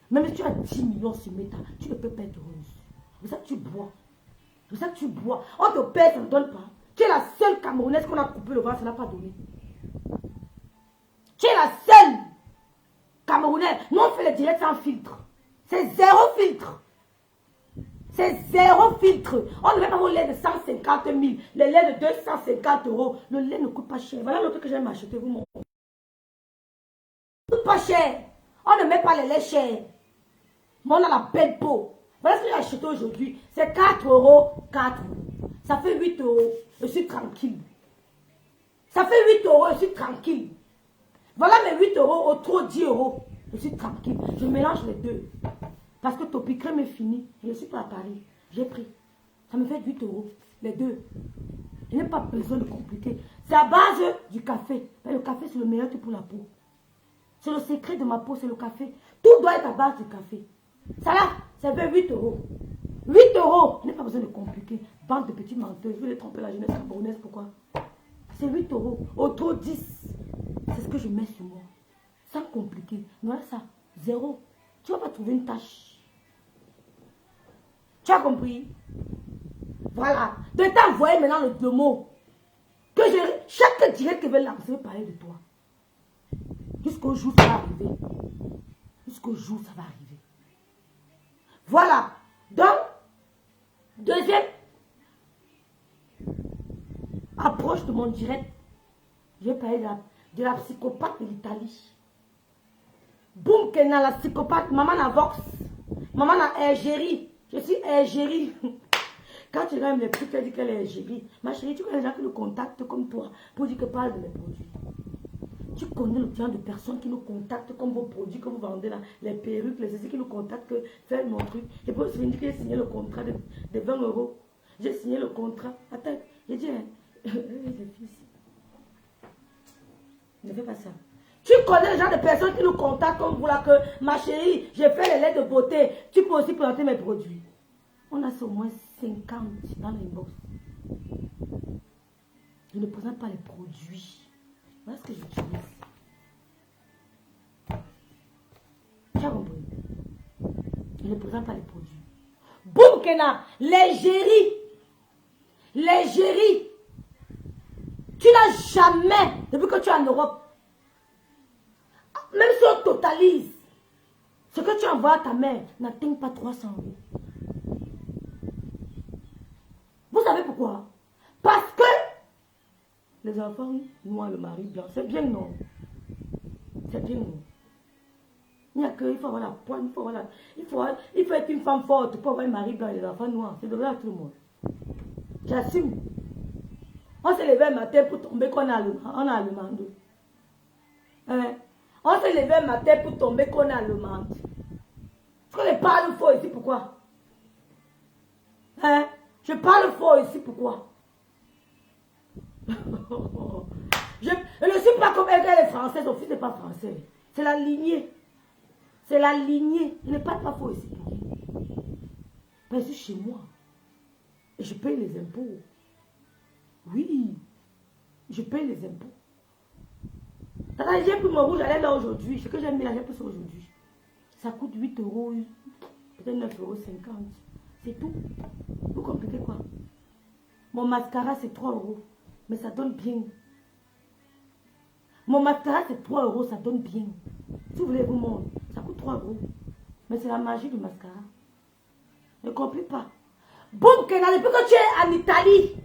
Même si tu as 10 millions sur Meta, tu ne peux pas être heureuse. C'est ça que tu bois. C'est ça que tu bois. On te paie, ça ne donne pas. Tu es la seule Camerounaise qu'on a coupé le ventre, ça n'a pas donné. Tu es la seule Camerounaise. Nous, on fait les directs sans filtre. C'est zéro filtre. C'est zéro filtre. On ne met pas vos laits de 150 000, les laits de 250 €. Le lait ne coûte pas cher. Voilà le truc que j'aime acheter, vous montrez. Ne coûte pas cher. On ne met pas les laits chers. Mais on a la belle peau. Voilà ce que j'ai acheté aujourd'hui. C'est 4 €, 4 €. Ça fait 8 €. Je suis tranquille. Ça fait 8 €, je suis tranquille. Voilà mes 8 € au trop 10 €. Je suis tranquille. Je mélange les deux. Parce que Topi Crème est fini. Je suis pas à Paris. J'ai pris. Ça me fait 8 €. Les deux. Je n'ai pas besoin de compliquer. C'est à base du café. Mais le café, c'est le meilleur truc pour la peau. C'est le secret de ma peau, c'est le café. Tout doit être à base du café. Ça là, ça fait 8 €. 8 €. Je n'ai pas besoin de compliquer. Bande de petites menteuses. Vous voulez tromper la jeunesse camerounaise, pourquoi? C'est 8 €. Au trop 10. C'est ce que je mets sur moi. Sans compliquer. Voilà ça. 0. Tu ne vas pas trouver une tâche. Tu as compris? Voilà. De t'envoyer maintenant le mot. Que chaque direct que je vais lancer, je vais parler de toi. Jusqu'au jour ça va arriver. Jusqu'au jour ça va arriver. Voilà. Donc, deuxième approche de mon direct. Je vais parler de la psychopathe de l'Italie. Boum, Kena, la psychopathe. Maman la Vox. Maman la Algérie. Je suis Algérie. Quand tu regardes les trucs, elle dit qu'elle est Algérie. Ma chérie, tu connais les gens qui nous contactent comme toi pour dire que parle de mes produits. Tu connais le genre de personnes qui nous contactent comme vos produits que vous vendez là, les perruques, les ceci qui nous contactent, que faire mon truc. Et puis, je me dis que j'ai signé le contrat de 20 €. J'ai signé le contrat. Attends, j'ai dit, ne fais pas ça. Tu connais le genre de personnes qui nous contactent comme vous là, que ma chérie, j'ai fait les lettres de beauté. Tu peux aussi présenter mes produits. On a au moins 50 dans l'inbox. Je ne présente pas les produits. Voilà ce que j'utilise. Tu as compris? Je ne présente pas les produits. Boum, Kena, l'Algérie. L'Algérie. Tu n'as jamais, depuis que tu es en Europe, même si on totalise, ce que tu envoies à ta mère n'atteint pas 300 €. Vous savez pourquoi? Parce que les enfants noirs, le mari blanc, c'est bien non. C'est bien non. Il n'y a que, il faut avoir la poigne, il faut être une femme forte pour avoir un mari blanc et les enfants noirs. C'est donné à tout le monde. J'assume. On s'est levé le matin pour tomber qu'on a allemand. Hein? On s'est levé le matin pour tomber qu'on a allemand. Parce que je parle fort ici, pourquoi? Hein? Je parle fort ici, pourquoi? Je ne suis pas comme elle est française, son fils n'est pas français. C'est la lignée. C'est la lignée. Je ne parle pas fort ici. Mais je suis chez moi. Et je paye les impôts. Oui. Je paye les impôts. J'ai pris mon rouge à lèvres là aujourd'hui. Ce que j'ai mis là, j'ai pris ça aujourd'hui. Ça coûte 8 €, peut-être 9,50 €. C'est tout. Vous compliquez quoi? Mon mascara c'est 3 €. Mais ça donne bien. Mon mascara c'est 3 €, ça donne bien. Si vous voulez vous montrer, ça coûte 3 €. Mais c'est la magie du mascara. Ne comprenez pas. Boum, Kena, depuis que tu es en Italie,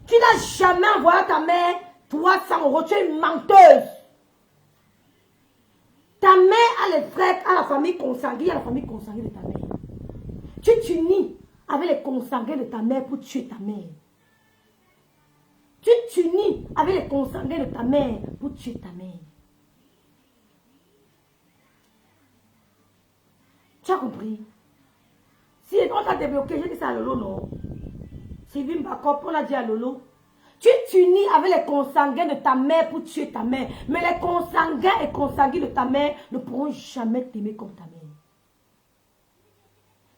tu n'as jamais envoyé à ta mère 300 €. Tu es une menteuse. Ta mère a les frères, a la famille consanguine, a la famille consanguine de ta mère. Tu t'unis avec les consanguins de ta mère pour tuer ta mère. Tu t'unis avec les consanguins de ta mère pour tuer ta mère. Tu as compris? Si on t'a débloqué, j'ai dit ça à Lolo, non? Sylvie Mbakop, on a dit à Lolo. Tu t'unis avec les consanguins de ta mère pour tuer ta mère. Mais les consanguins et consanguins de ta mère ne pourront jamais t'aimer comme ta mère.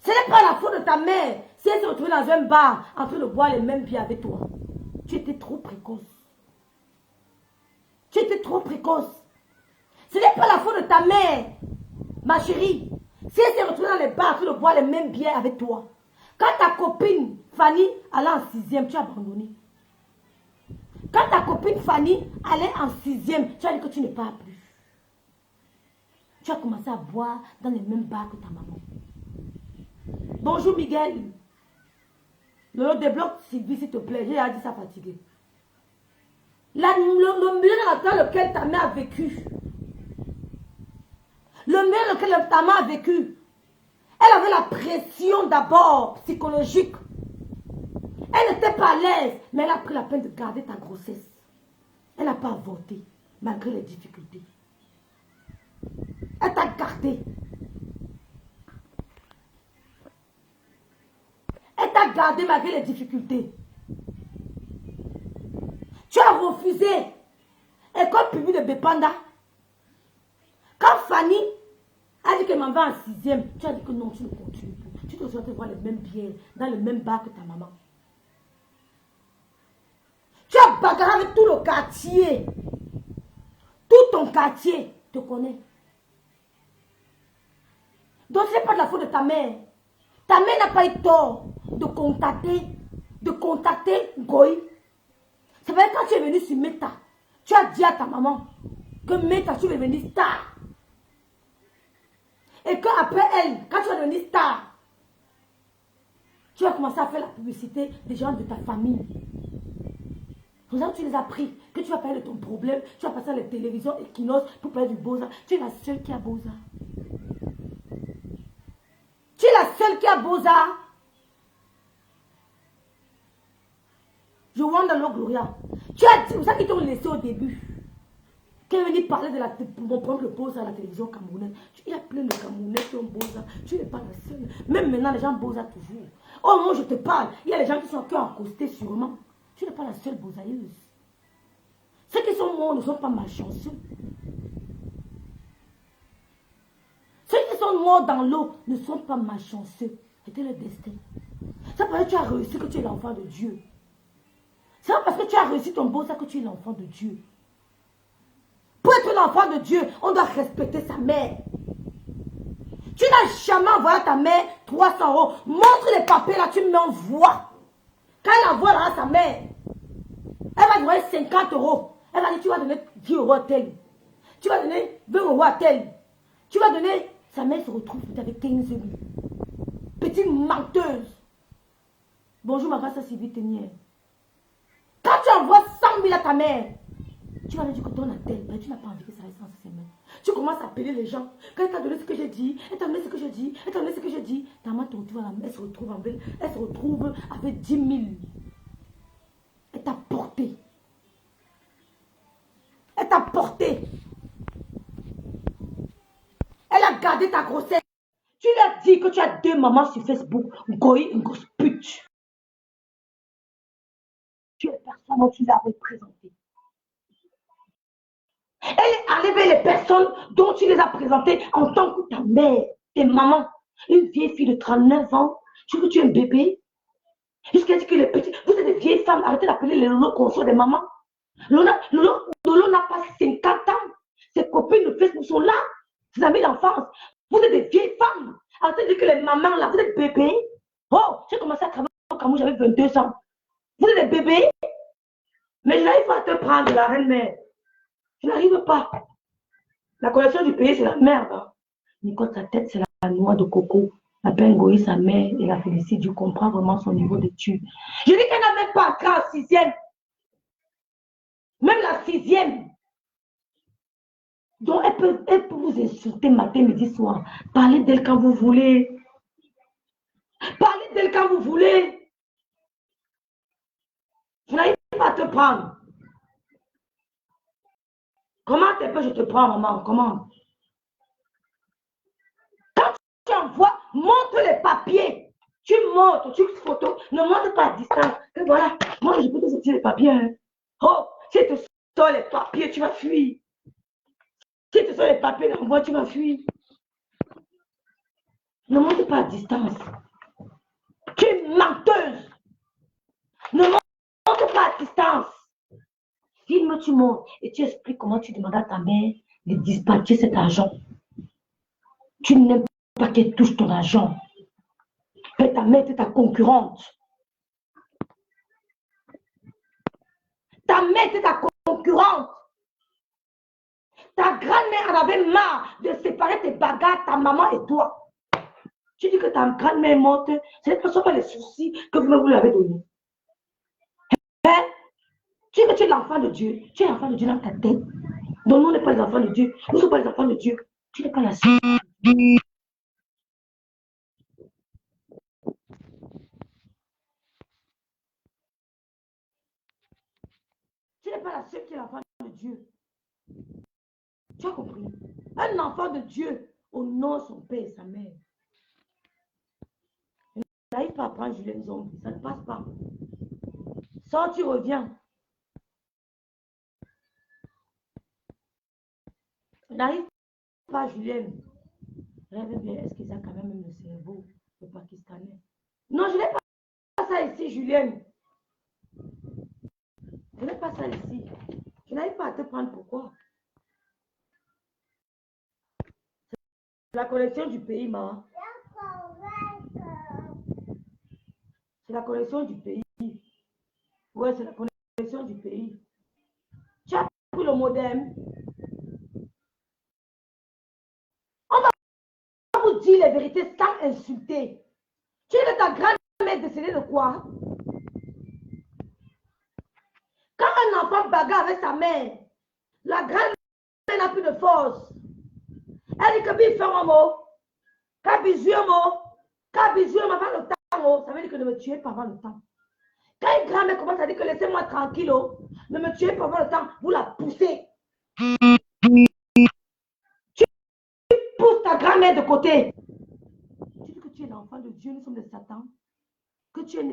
Ce n'est pas la faute de ta mère si elle se retrouvait dans un bar en train de boire les mêmes bières avec toi. Tu étais trop précoce. Tu étais trop précoce. Ce n'est pas la faute de ta mère, ma chérie. Si elle s'est retrouvée dans les bars en train de boire les mêmes bières avec toi. Quand ta copine Fanny allait en 6e, tu as abandonné. Quand ta copine Fanny allait en 6e, tu as dit que tu ne pars plus. Tu as commencé à boire dans les mêmes bars que ta maman. Bonjour Miguel. Le débloque Sylvie, s'il te plaît. J'ai dit ça fatigué. Le milieu dans lequel ta mère a vécu. Le milieu dans lequel ta mère a vécu. Elle avait la pression d'abord psychologique. Elle n'était pas à l'aise, mais elle a pris la peine de garder ta grossesse. Elle n'a pas avorté, malgré les difficultés. Elle t'a gardé. Elle t'a gardé malgré les difficultés. Tu as refusé école publique de Bepanda. Quand Fanny a dit qu'elle m'en va en 6e, tu as dit que non, tu ne continues plus. Tu te souhaites voir les mêmes bières dans le même bar que ta maman. Tu as bagarré avec tout le quartier. Tout ton quartier te connaît. Donc ce n'est pas de la faute de ta mère. Ta mère n'a pas eu tort de contacter Goy. C'est vrai, quand tu es venu sur Meta, tu as dit à ta maman que Meta, tu es devenu star. Et qu'après elle, quand tu es devenu star, tu as commencé à faire la publicité des gens de ta famille. Pour ça, tu les as pris, que tu vas parler de ton problème, tu vas passer à la télévision Equinox pour parler du Beaux-Arts. Tu es la seule qui a Beaux-Arts. Tu es la seule qui a Beaux-Arts. Je wonder Lord Gloria. Tu as dit, c'est ça qu'ils t'ont laissé au début. Quand il venait parler de mon problème de Beaux-Arts à la télévision camerounaise, il y a plein de Camerounais qui ont Beaux-Arts. Tu n'es pas la seule. Même maintenant, les gens Beaux-Arts toujours. Oh, moi je te parle. Il y a des gens qui sont encore accostés sûrement. Tu n'es pas la seule Beaux-Arteuse. Ceux qui sont morts ne sont pas malchanceux. Ceux qui sont morts dans l'eau ne sont pas malchanceux. C'était le destin. C'est parce que tu as réussi que tu es l'enfant de Dieu. C'est pas parce que tu as réussi ton Beaux-Arts que tu es l'enfant de Dieu. Pour être l'enfant de Dieu, on doit respecter sa mère. Tu n'as jamais envoyé à ta mère 300 euros. Montre les papiers là, tu m'envoies. Quand elle envoie là à sa mère, elle va donner 50 euros. Elle va dire, tu vas donner 10 euros à tel. Tu vas donner 20 euros à tel. Tu vas donner... Sa mère se retrouve avec 15 000. Petite menteuse. Bonjour ma grâce à Sylvie Ténière. Quand tu envoies 100 000 à ta mère, tu vas lui dire que ton tel, mais tu n'as pas envie que ça reste dans ses mains. Tu commences à appeler les gens. Quand elle t'a donné ce que j'ai dit, elle t'a donné ce que j'ai dit, elle t'a donné ce que j'ai dit, ta main te retrouve à la main, elle se retrouve avec 10 000. Elle t'a porté. Elle t'a porté. Elle a gardé ta grossesse. Tu lui as dit que tu as 2 mamans sur Facebook. Goy, une grosse pute. Tu es personne dont tu l'as représenté. Elle est enlevée les personnes dont tu les as présentées en tant que ta mère, tes mamans. Une vieille fille de 39 ans. Tu veux que tu es un bébé? Jusqu'à dire que les petits, vous êtes des vieilles femmes. Arrêtez d'appeler les Lolo qu'on soit des mamans. Lolo n'a pas 50 ans. Ses copines de Facebook sont là. Ses amis d'enfance. Vous êtes des vieilles femmes. Arrêtez de dire que les mamans là, vous êtes bébés. Oh, j'ai commencé à travailler au Cameroun, j'avais 22 ans. Vous êtes des bébés. Mais je n'arrive pas à te prendre la reine-mère. Je n'arrive pas. La collection du pays, c'est la merde. Hein. Nicole, sa tête, c'est la noix de coco. La Bengoï, sa mère, et la félicite. Je comprends vraiment son niveau d'études. Je dis qu'elle n'a même pas entré en 6e. Même la 6e. Donc, elle peut vous insulter matin, midi, soir. Parlez d'elle quand vous voulez. m'appelez quand vous voulez. Je n'arrive pas à te prendre. Comment je te prends, maman? Comment? Quand tu envoies, montre les papiers. Tu montres, tu photos, ne montre pas à distance. Et voilà, moi je peux te sortir les papiers. Hein. Oh, si tu sors les papiers, tu vas fuir. Si tu sors les papiers, l'envoi, tu vas fuir. Ne montre pas à distance. Tu es menteuse. Ne montre pas à distance. Dis-moi, tu montes et tu expliques comment tu demandes à ta mère de dispatcher cet argent. Tu n'aimes pas qu'elle touche ton argent. Mais ta mère est ta concurrente. Ta mère est ta concurrente. Ta grand-mère en avait marre de séparer tes bagarres, ta maman et toi. Tu dis que ta grand-mère est morte, ce ne sont pas les soucis que vous lui avez donnés. Hein? Tu dis que tu es l'enfant de Dieu. Tu es l'enfant de Dieu dans ta tête. Donc nous, on n'est pas les enfants de Dieu. Nous ne sommes pas les enfants de Dieu. Tu n'es pas la seule. Tu n'es pas la seule qui est l'enfant de Dieu. Tu as compris? Un enfant de Dieu honore son père et sa mère. Tu n'arrives pas à prendre Julien Zombie. Ça ne passe pas. Sors, tu reviens. N'arrive pas, Julien. Rêve bien, est-ce qu'ils ont quand même le cerveau, le Pakistanais? Non, je n'ai pas ça ici, Julien. Je n'ai pas ça ici. Je n'arrive pas à te prendre. Pourquoi? C'est la collection du pays, maman. C'est la collection du pays. Ouais, c'est la collection du pays. Tu as pris le modem. On va vous dire les vérités sans insulter. Tu es de ta grand-mère décédée de quoi? Quand un enfant bagarre avec sa mère, la grand-mère n'a plus de force. Elle dit que bien fait un mot. Quand bisou avant le temps, ça veut dire que ne me tuez pas avant le temps. Quand une grand-mère commence à dire que laissez-moi tranquille, ne me tuez pas avant le temps, vous la poussez. Tu pousses ta grand-mère de côté. Tu dis que tu es l'enfant de Dieu, nous sommes des Satan. Que tu es un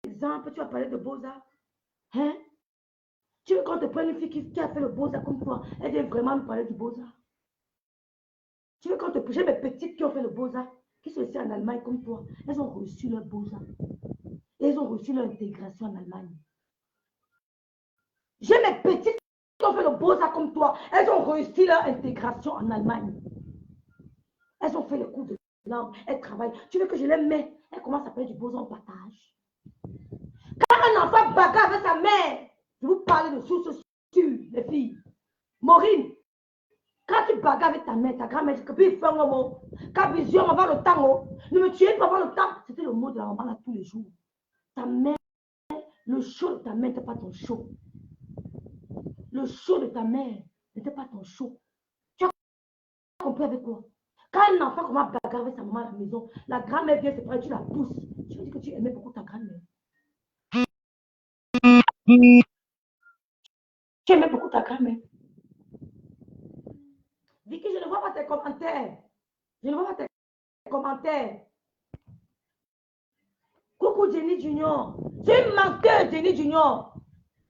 exemple, tu vas parler de Beaux-Arts. Hein? Tu veux qu'on te prenne une fille qui a fait le Beaux-Arts comme toi, elle vient vraiment nous parler du Beaux-Arts. Tu veux qu'on te prenne mes petites qui ont fait le Beaux-Arts, qui sont ici en Allemagne comme toi, elles ont reçu leur Beaux-Arts. Elles ont reçu leur intégration en Allemagne. J'ai mes petites qui ont fait le Beaux-Arts comme toi, elles ont réussi leur intégration en Allemagne. Elles ont fait le cours de langue, elles travaillent. Tu veux que je les mette? Elles commencent à faire du Beaux-Arts en partage. Quand un enfant bagarre avec sa mère, je vous parle de sources sûres, les filles. Maureen, quand tu bagarres avec ta mère, ta grand-mère, que puis fait un mot, quand vision avant le temps, ne me tuez pas avant le temps. C'était le mot de la maman là tous les jours. Ta mère, le chaud de ta mère n'était pas ton chaud. Le chaud de ta mère n'était pas ton chaud. Tu as compris avec quoi? Quand un enfant commence à bagarrer avec sa maman à la maison, la grand-mère vient se prendre, tu la pousses. Tu veux dire que tu aimais beaucoup ta grand-mère. Tu aimais beaucoup ta grand-mère. Vicky, je ne vois pas tes commentaires. Je ne vois pas tes commentaires. Coucou Jenny Junior. Tu es une menteuse, Jenny Junior.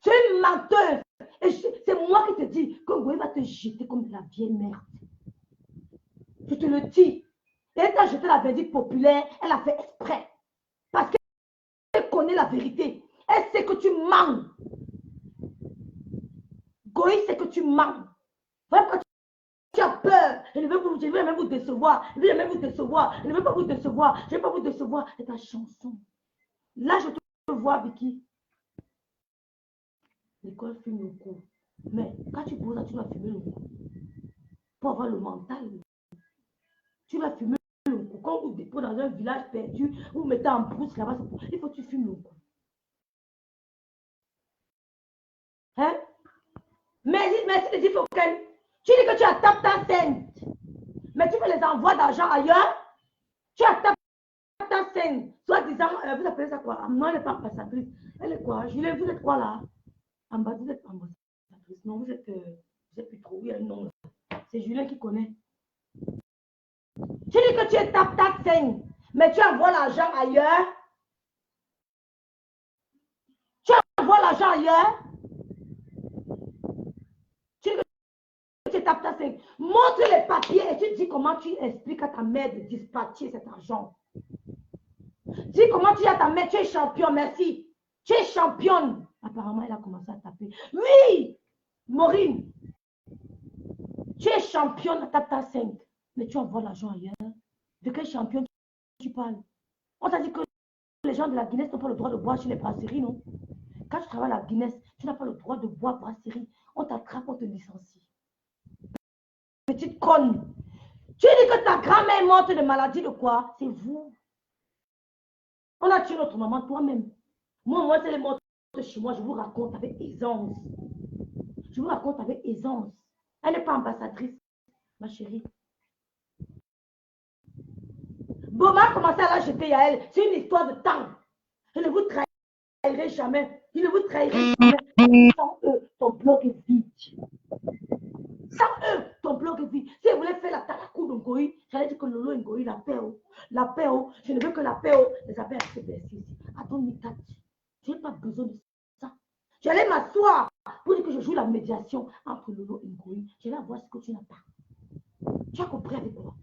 Tu es une menteuse. Et c'est moi qui te dis que Goé va te jeter comme de la vieille merde. Je te le dis. Et elle t'a jeté la vérité populaire, elle a fait exprès. Parce qu'elle connaît la vérité. Elle sait que tu mens. Goé sait que tu mens. Voilà, tu as peur. Je ne veux même vous décevoir. Je ne veux même vous décevoir. Je ne veux pas vous décevoir. Je ne veux pas vous décevoir. C'est ta chanson. Là, je te vois, Vicky. L'école fume le coup. Mais quand tu poses là, tu dois fumer le coup. Pour avoir le mental. Tu dois fumer le coup. Quand vous déposez dans un village perdu, vous mettez en brousse là-bas, il faut que tu fumes le coup. Hein? Merci, les Ifoken. Tu dis que tu as tapé ta scène. Mais tu fais les envois d'argent ailleurs. Tu as tapé ta scène. Soit disant, vous appelez ça quoi? Non, elle n'est pas ambassadrice. Elle est quoi? Julie, vous êtes quoi là? Vous êtes ambassadrice. Non, vous êtes plus trop. Oui, non. C'est Julien qui connaît. Tu dis que tu es tap 5, mais tu envoies l'argent ailleurs. Tu envoies l'argent ailleurs. Tu dis que tu es tap 5. Montre les papiers et tu dis comment tu expliques à ta mère de dispatcher cet argent. Dis comment tu dis à ta mère, tu es champion, merci. Tu es championne. Apparemment, elle a commencé à taper. Oui, Maureen, tu es championne à tap 5, mais tu envoies l'argent ailleurs. De quel champion tu parles? On t'a dit que les gens de la Guinness n'ont pas le droit de boire chez les brasseries, non? Quand tu travailles à la Guinness, tu n'as pas le droit de boire brasserie. On t'attrape, on te licencie. Petite conne. Tu dis que ta grand-mère est morte de maladie de quoi? C'est vous. On a tué notre maman toi-même. Moi, c'est les mortes chez moi, je vous raconte avec aisance. Je vous raconte avec aisance. Elle n'est pas ambassadrice, ma chérie. Boma a commencé à la jeter à elle. C'est une histoire de temps. Je ne vous trahirai jamais. Je ne vous trahirai jamais. Sans eux, ton bloc est vide. Sans eux, ton bloc est vide. Si vous voulez faire la talakou de Ngoï, j'allais dire que Lolo et Ngoï, la paix. La paix, je ne veux que la paix. Les appels à ces ici. Attends, Nikat. Je n'ai pas besoin de ça. J'allais m'asseoir pour dire que je joue la médiation entre Lolo et Ngoï. J'allais voir ce que tu n'as pas. Tu as compris avec quoi?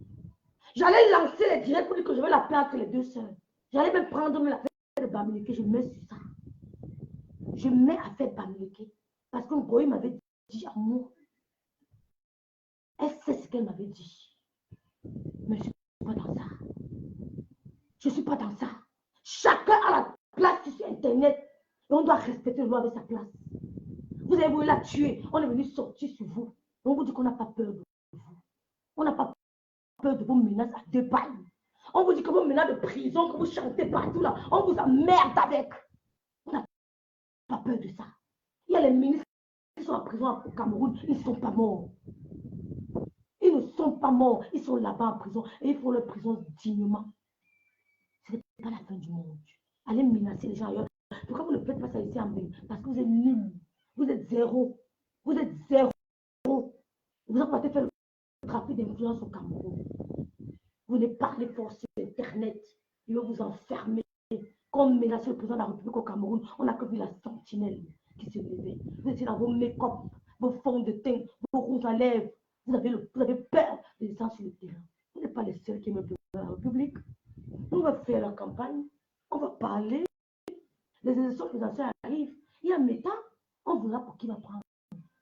J'allais lancer les directs pour dire que je veux la paix entre les deux sœurs. J'allais même prendre la fête de Bamileke. Je mets sur ça. Je mets à faire Bamileke. Parce que Ngoï m'avait dit amour. Elle sait ce qu'elle m'avait dit. Mais je ne suis pas dans ça. Je ne suis pas dans ça. Chacun a la place sur Internet. Et on doit respecter le loi avec sa place. Vous avez voulu la tuer. On est venu sortir sur vous. On vous dit qu'on n'a pas peur de vous. On n'a pas peur de vos menaces à 2 balles. On vous dit que vos menaces de prison, que vous chantez partout là, on vous emmerde avec. On n'a pas peur de ça. Il y a les ministres qui sont en prison au Cameroun, ils ne sont pas morts. Ils ne sont pas morts, ils sont là-bas en prison et ils font leur prison dignement. Ce n'est pas la fin du monde. Allez menacer les gens ailleurs. Pourquoi vous ne faites pas ça ici en Belgique? Parce que vous êtes nuls. Vous êtes zéro. Vous êtes zéro. Vous avez fait le trafic d'influence au Cameroun. Vous ne parlez pas sur Internet. Ils vont vous enfermer. Comme menacer le président de la République au Cameroun, on n'a que vu la sentinelle qui se levait. Vous étiez dans vos make-up, vos fonds de teint, vos rouges à lèvres. Vous avez peur de descendre sur le terrain. Vous n'êtes pas les seuls qui me plaisent dans la République. On va faire la campagne, on va parler. Les élections présidentielles arrivent. Il y a un méta, on verra pour qui va prendre.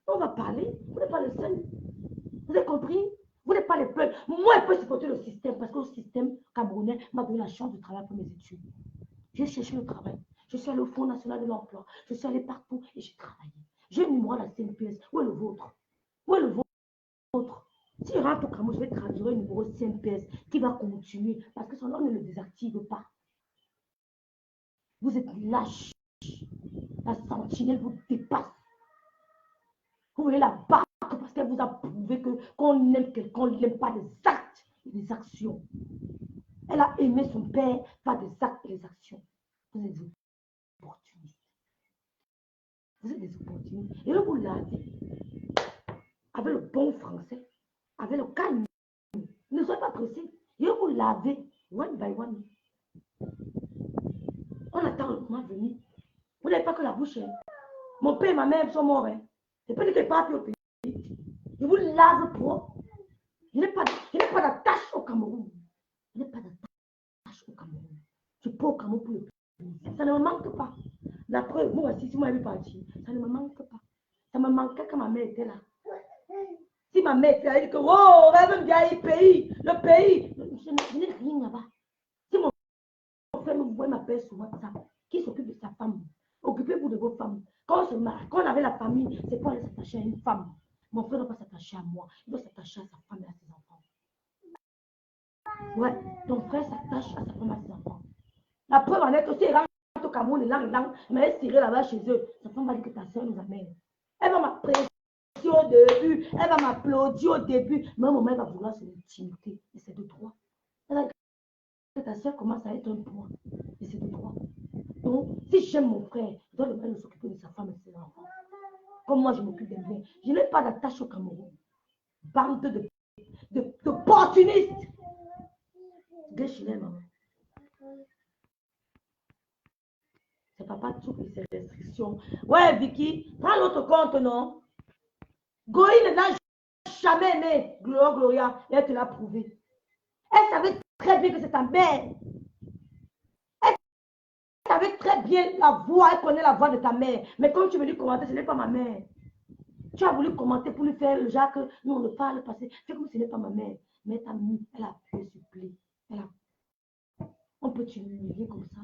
On va parler. Vous n'êtes pas les seuls. Vous avez compris? Vous n'êtes pas les peuls. Moi, je peux supporter le système parce que le système camerounais m'a donné la chance de travailler pour mes études. J'ai cherché le travail. Je suis allé au Fonds national de l'emploi. Je suis allé partout et j'ai travaillé. J'ai un numéro à la CNPS. Où est le vôtre? Où est le vôtre? Si je rentre au Cameroun, je vais traduire un numéro CNPS qui va continuer parce que son nom ne le désactive pas. Vous êtes lâches. La sentinelle vous dépasse. Vous voulez la battre parce qu'elle vous a prouvé qu'on aime quelqu'un, on n'aime pas des actes et des actions. Elle a aimé son père par des actes et des actions. Vous êtes des opportunistes. Vous êtes des opportunistes. Et là, vous l'avez. Avec le bon français, avec le calme. Ne soyez pas pressés. Et vous l'avez. One by one. On attend le moment venir. Vous n'avez pas que la bouche. Hein. Mon père et ma mère sont morts. Hein. C'est pas dit que je parle au pays. Je vous lave propre. Je n'ai pas d'attache au Cameroun. Je n'ai pas d'attache au Cameroun. Je peux au Cameroun pour le pays. Ça ne me manque pas. La preuve, moi aussi, si moi j'avais parti, ça ne me manque pas. Ça me manquait quand ma mère était là. Si ma mère était là, elle dit que, oh, elle veut bien le pays. Le pays. Je n'ai rien là-bas. Si mon frère me voit m'appeler sur WhatsApp, qui s'occupe de sa femme? Occupez-vous de vos femmes. Quand on avait la famille, c'est pour aller s'attacher à une femme. Mon frère ne doit pas s'attacher à moi. Il doit s'attacher à sa femme et à ses enfants. Ouais, ton frère s'attache à sa femme et à ses enfants. La preuve en est que si il rentre au Cameroun, mais elle tirée là-bas chez eux, sa femme va dire que ta soeur nous amène. Elle va m'apprécier au début, elle va m'applaudir au début, mais à un moment, elle va vouloir son intimité. Et c'est de droit. Elle va dire que ta soeur commence à être un poids. Et c'est de droit. Donc, si j'aime mon frère, je dois le même s'occuper de sa femme et de ses enfants. Comme moi, je m'occupe des miens. Je n'ai pas d'attache au Cameroun. Bande d'opportunistes. Déchirez, maman. C'est papa tout et ses restrictions. Ouais, Vicky, prends l'autre compte, non? Goï ne l'a jamais aimé. Gloria, elle te l'a prouvé. Elle savait très bien que c'est ta mère. Elle savait très bien la voix, elle connaît la voix de ta mère. Mais comme tu veux lui commenter, ce n'est pas ma mère. Tu as voulu commenter pour lui faire le genre que nous on ne parle pas. Fais comme ce n'est pas ma mère. Mais ta mère, elle a pu suppléer. On peut t'humilier comme ça.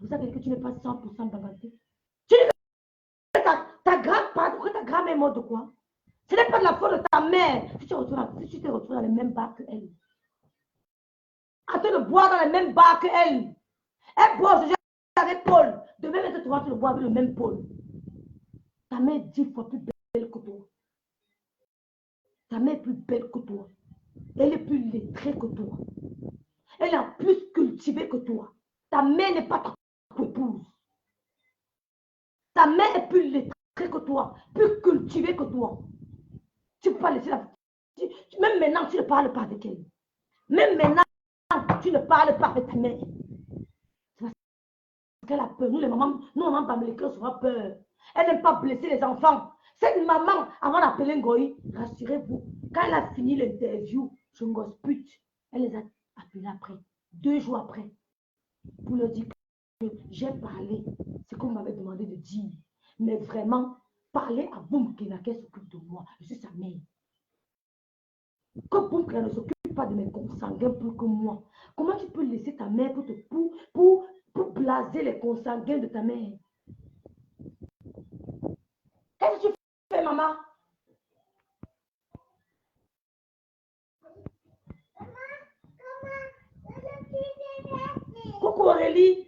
Vous savez que tu n'es pas 100% bagatelle. Tu dis que ta grand-mère est morte de quoi? Ce n'est pas de la faute de ta mère si tu te retrouves dans les mêmes bars qu'elle. En train de boire dans les mêmes bars qu'elle. Elle boit ce genre avec Paul. Demain, elle te tu le bois avec le même Paul. Ta mère est 10 fois plus belle que toi. Ta mère est plus belle que toi. Elle est plus lettrée que toi. Elle est plus cultivée que toi. Ta mère n'est pas ta épouse. Ta mère est plus lettrée que toi, plus cultivée que toi. Tu ne peux pas laisser la... Même maintenant, tu ne parles pas avec elle. Même maintenant, tu ne parles pas avec ta mère. Parce qu'elle a peur. Nous, les mamans, nous, on n'a pas les cœurs, on a peur. Elle n'aime pas blesser les enfants. Cette maman, avant d'appeler Ngoï, rassurez-vous, quand elle a fini l'interview, je ne gosse plus. Elle les a appelés après, 2 jours après, pour leur dire que j'ai parlé ce qu'on m'avait demandé de dire. Mais vraiment, parler à Boumkina qu'elle s'occupe de moi. Je suis sa mère. Que Boumkina ne s'occupe pas de mes consanguins plus que moi. Comment tu peux laisser ta mère pour blaser les consanguins de ta mère? Qu'est-ce que tu fais, maman? Coucou Aurélie.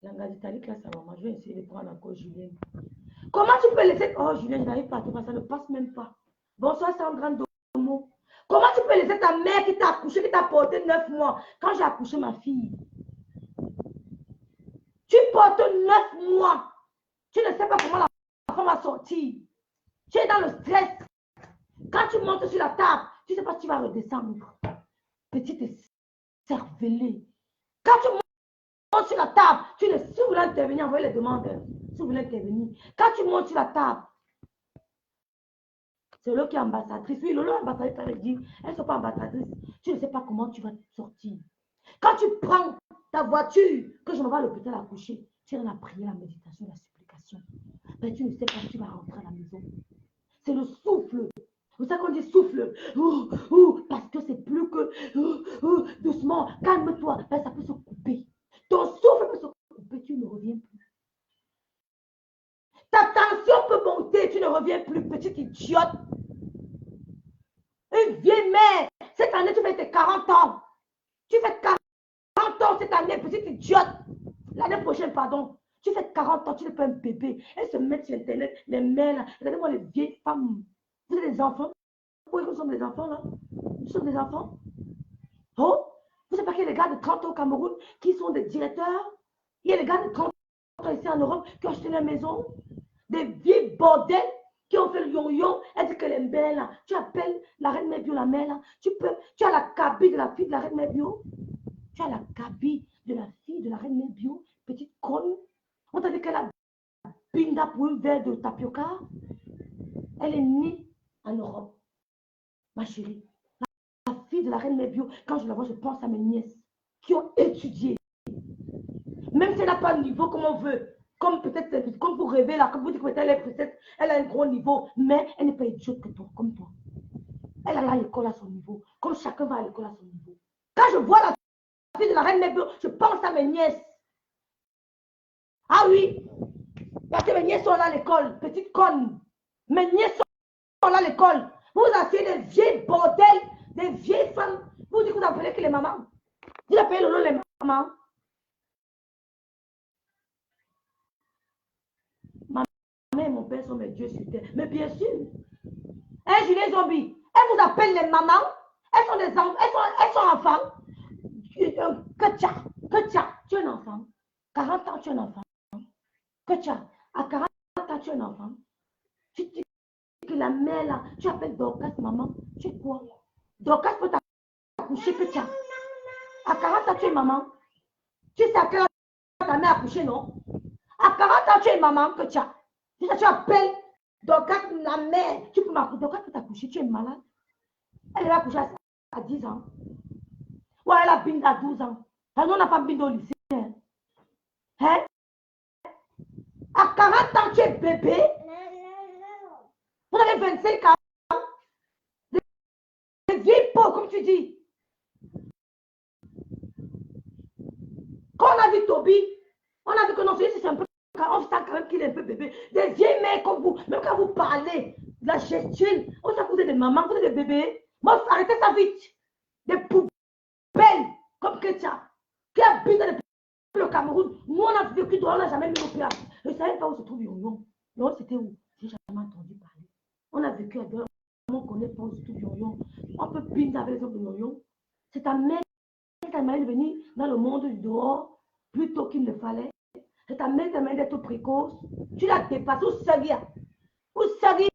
Langage italique, là, ça va. Je vais essayer de prendre encore Julien. Comment tu peux laisser... Oh, Julien, je n'arrive pas à te passer, ça ne passe même pas. Bonsoir, Sandra Domo. Comment tu peux laisser ta mère qui t'a accouché, qui t'a porté 9 mois, quand j'ai accouché ma fille? Tu portes 9 mois. Tu ne sais pas comment la femme va sortir. Tu es dans le stress. Quand tu montes sur la table, tu ne sais pas si tu vas redescendre. Petite cervelée. Quand tu montes sur la table, si vous voulez intervenir, envoyez les demandes. Si vous voulez intervenir. Quand tu montes sur la table, c'est Lolo qui est ambassadrice. Oui, Lolo est ambassadrice, ça veut dire, elles ne sont pas ambassadrices. Tu ne sais pas comment tu vas sortir. Quand tu prends ta voiture, que je m'en vais à l'hôpital à coucher, tu es dans la prière, la méditation, la supplication. Mais tu ne sais pas si tu vas rentrer à la maison. C'est le souffle. Vous savez qu'on dit souffle, parce que c'est plus que doucement, calme-toi, ben, ça peut se couper. Ton souffle peut se couper, tu ne reviens plus. Ta tension peut monter, tu ne reviens plus, petite idiote. Une vieille mère, cette année tu fais tes 40 ans. Tu fais 40 ans cette année, petite idiote. L'année prochaine, pardon. Tu fais 40 ans, tu n'es pas un bébé. Elles se mettent sur Internet, les mères là. Regardez-moi les vieilles femmes. Vous êtes des enfants. Oui, nous sommes des enfants là. Nous sommes des enfants. Oh, vous savez pas qu'il y a des gars de 30 ans au Cameroun qui sont des directeurs? Il y a des gars de 30 ans ici en Europe qui ont acheté la maison. Des vieilles bordels qui ont fait le yon-yon. Elle dit qu'elle est belle là. Tu appelles la reine Mébio la mère là. Tu as la cabine de la fille de la reine Mébio. Tu as la cabine de la fille de la reine Mébio. Petite conne. On t'a dit qu'elle a binda pour un verre de tapioca. Elle est née en Europe. Ma chérie. La fille de la reine Mébio, quand je la vois, je pense à mes nièces qui ont étudié. Même si elle n'a pas de niveau comme on veut, comme peut-être, comme vous rêvez là, comme vous dites que peut-être elle a un gros niveau, mais elle n'est pas idiote que toi, comme toi. Elle a l'école à son niveau, comme chacun va à l'école à son niveau. Quand je vois la fille de la reine Mébio, je pense à mes nièces. Ah oui, parce que mes nièces sont là à l'école, petite conne. Mes nièces sont là à l'école. Vous asseyez des vieilles bordels, des vieilles femmes. Vous dites que vous appelez que les mamans. Vous appelez Lolo les mamans. Ma mère et mon père sont mes dieux sur terre. Mais bien sûr. Hein, Julien Zombie, elles vous appellent les mamans. Elles sont des enfants. Elles sont enfants. tu es un enfant. 40 ans, tu es un enfant. À 40 ans, tu es un enfant. Tu dis que la mère là, tu appelles Dorcas, maman, tu es quoi? Dorcas peut t'accoucher que tu as. À 40 ans, tu es maman. Tu sais à quelle heure ta mère a accouché, non? À 40 ans, tu es maman que tu as. Tu appelles Dorcas, la mère. Tu peux m'accoucher. Dorcas peut t'accoucher, tu es malade. Elle va accoucher à 10 ans. Ouais, elle a bindé à 12 ans. Elle n'a pas bindé au lycée. Hein? À 40 ans, tu es bébé. Vous avez 25 ans. Des vieilles peaux, comme tu dis. Quand on a vu Toby, on a vu que non, c'est un peu. On sent quand même qu'il est un peu bébé. Des vieilles mères comme vous, même quand vous parlez de la gestuelle, on sait que vous êtes des mamans, vous êtes des bébés. Moi, arrêtez ça vite. Des poubelles comme Ketia, qui habite dans le Cameroun. Nous, on a vécu droit, on n'a jamais mis nos pieds. Je ne savais pas où se trouve Yon. Non, c'était où? J'ai jamais entendu parler. On a vécu à deux. On ne connaît pas où se trouve Yon. On peut pinter avec les hommes de Yon. C'est ta mère qui t'a demandé de venir dans le monde du dehors plus tôt qu'il ne fallait. C'est ta mère qui t'a demandé d'être précoce. Tu l'as dépassé. Où Sagia? Où Sagia?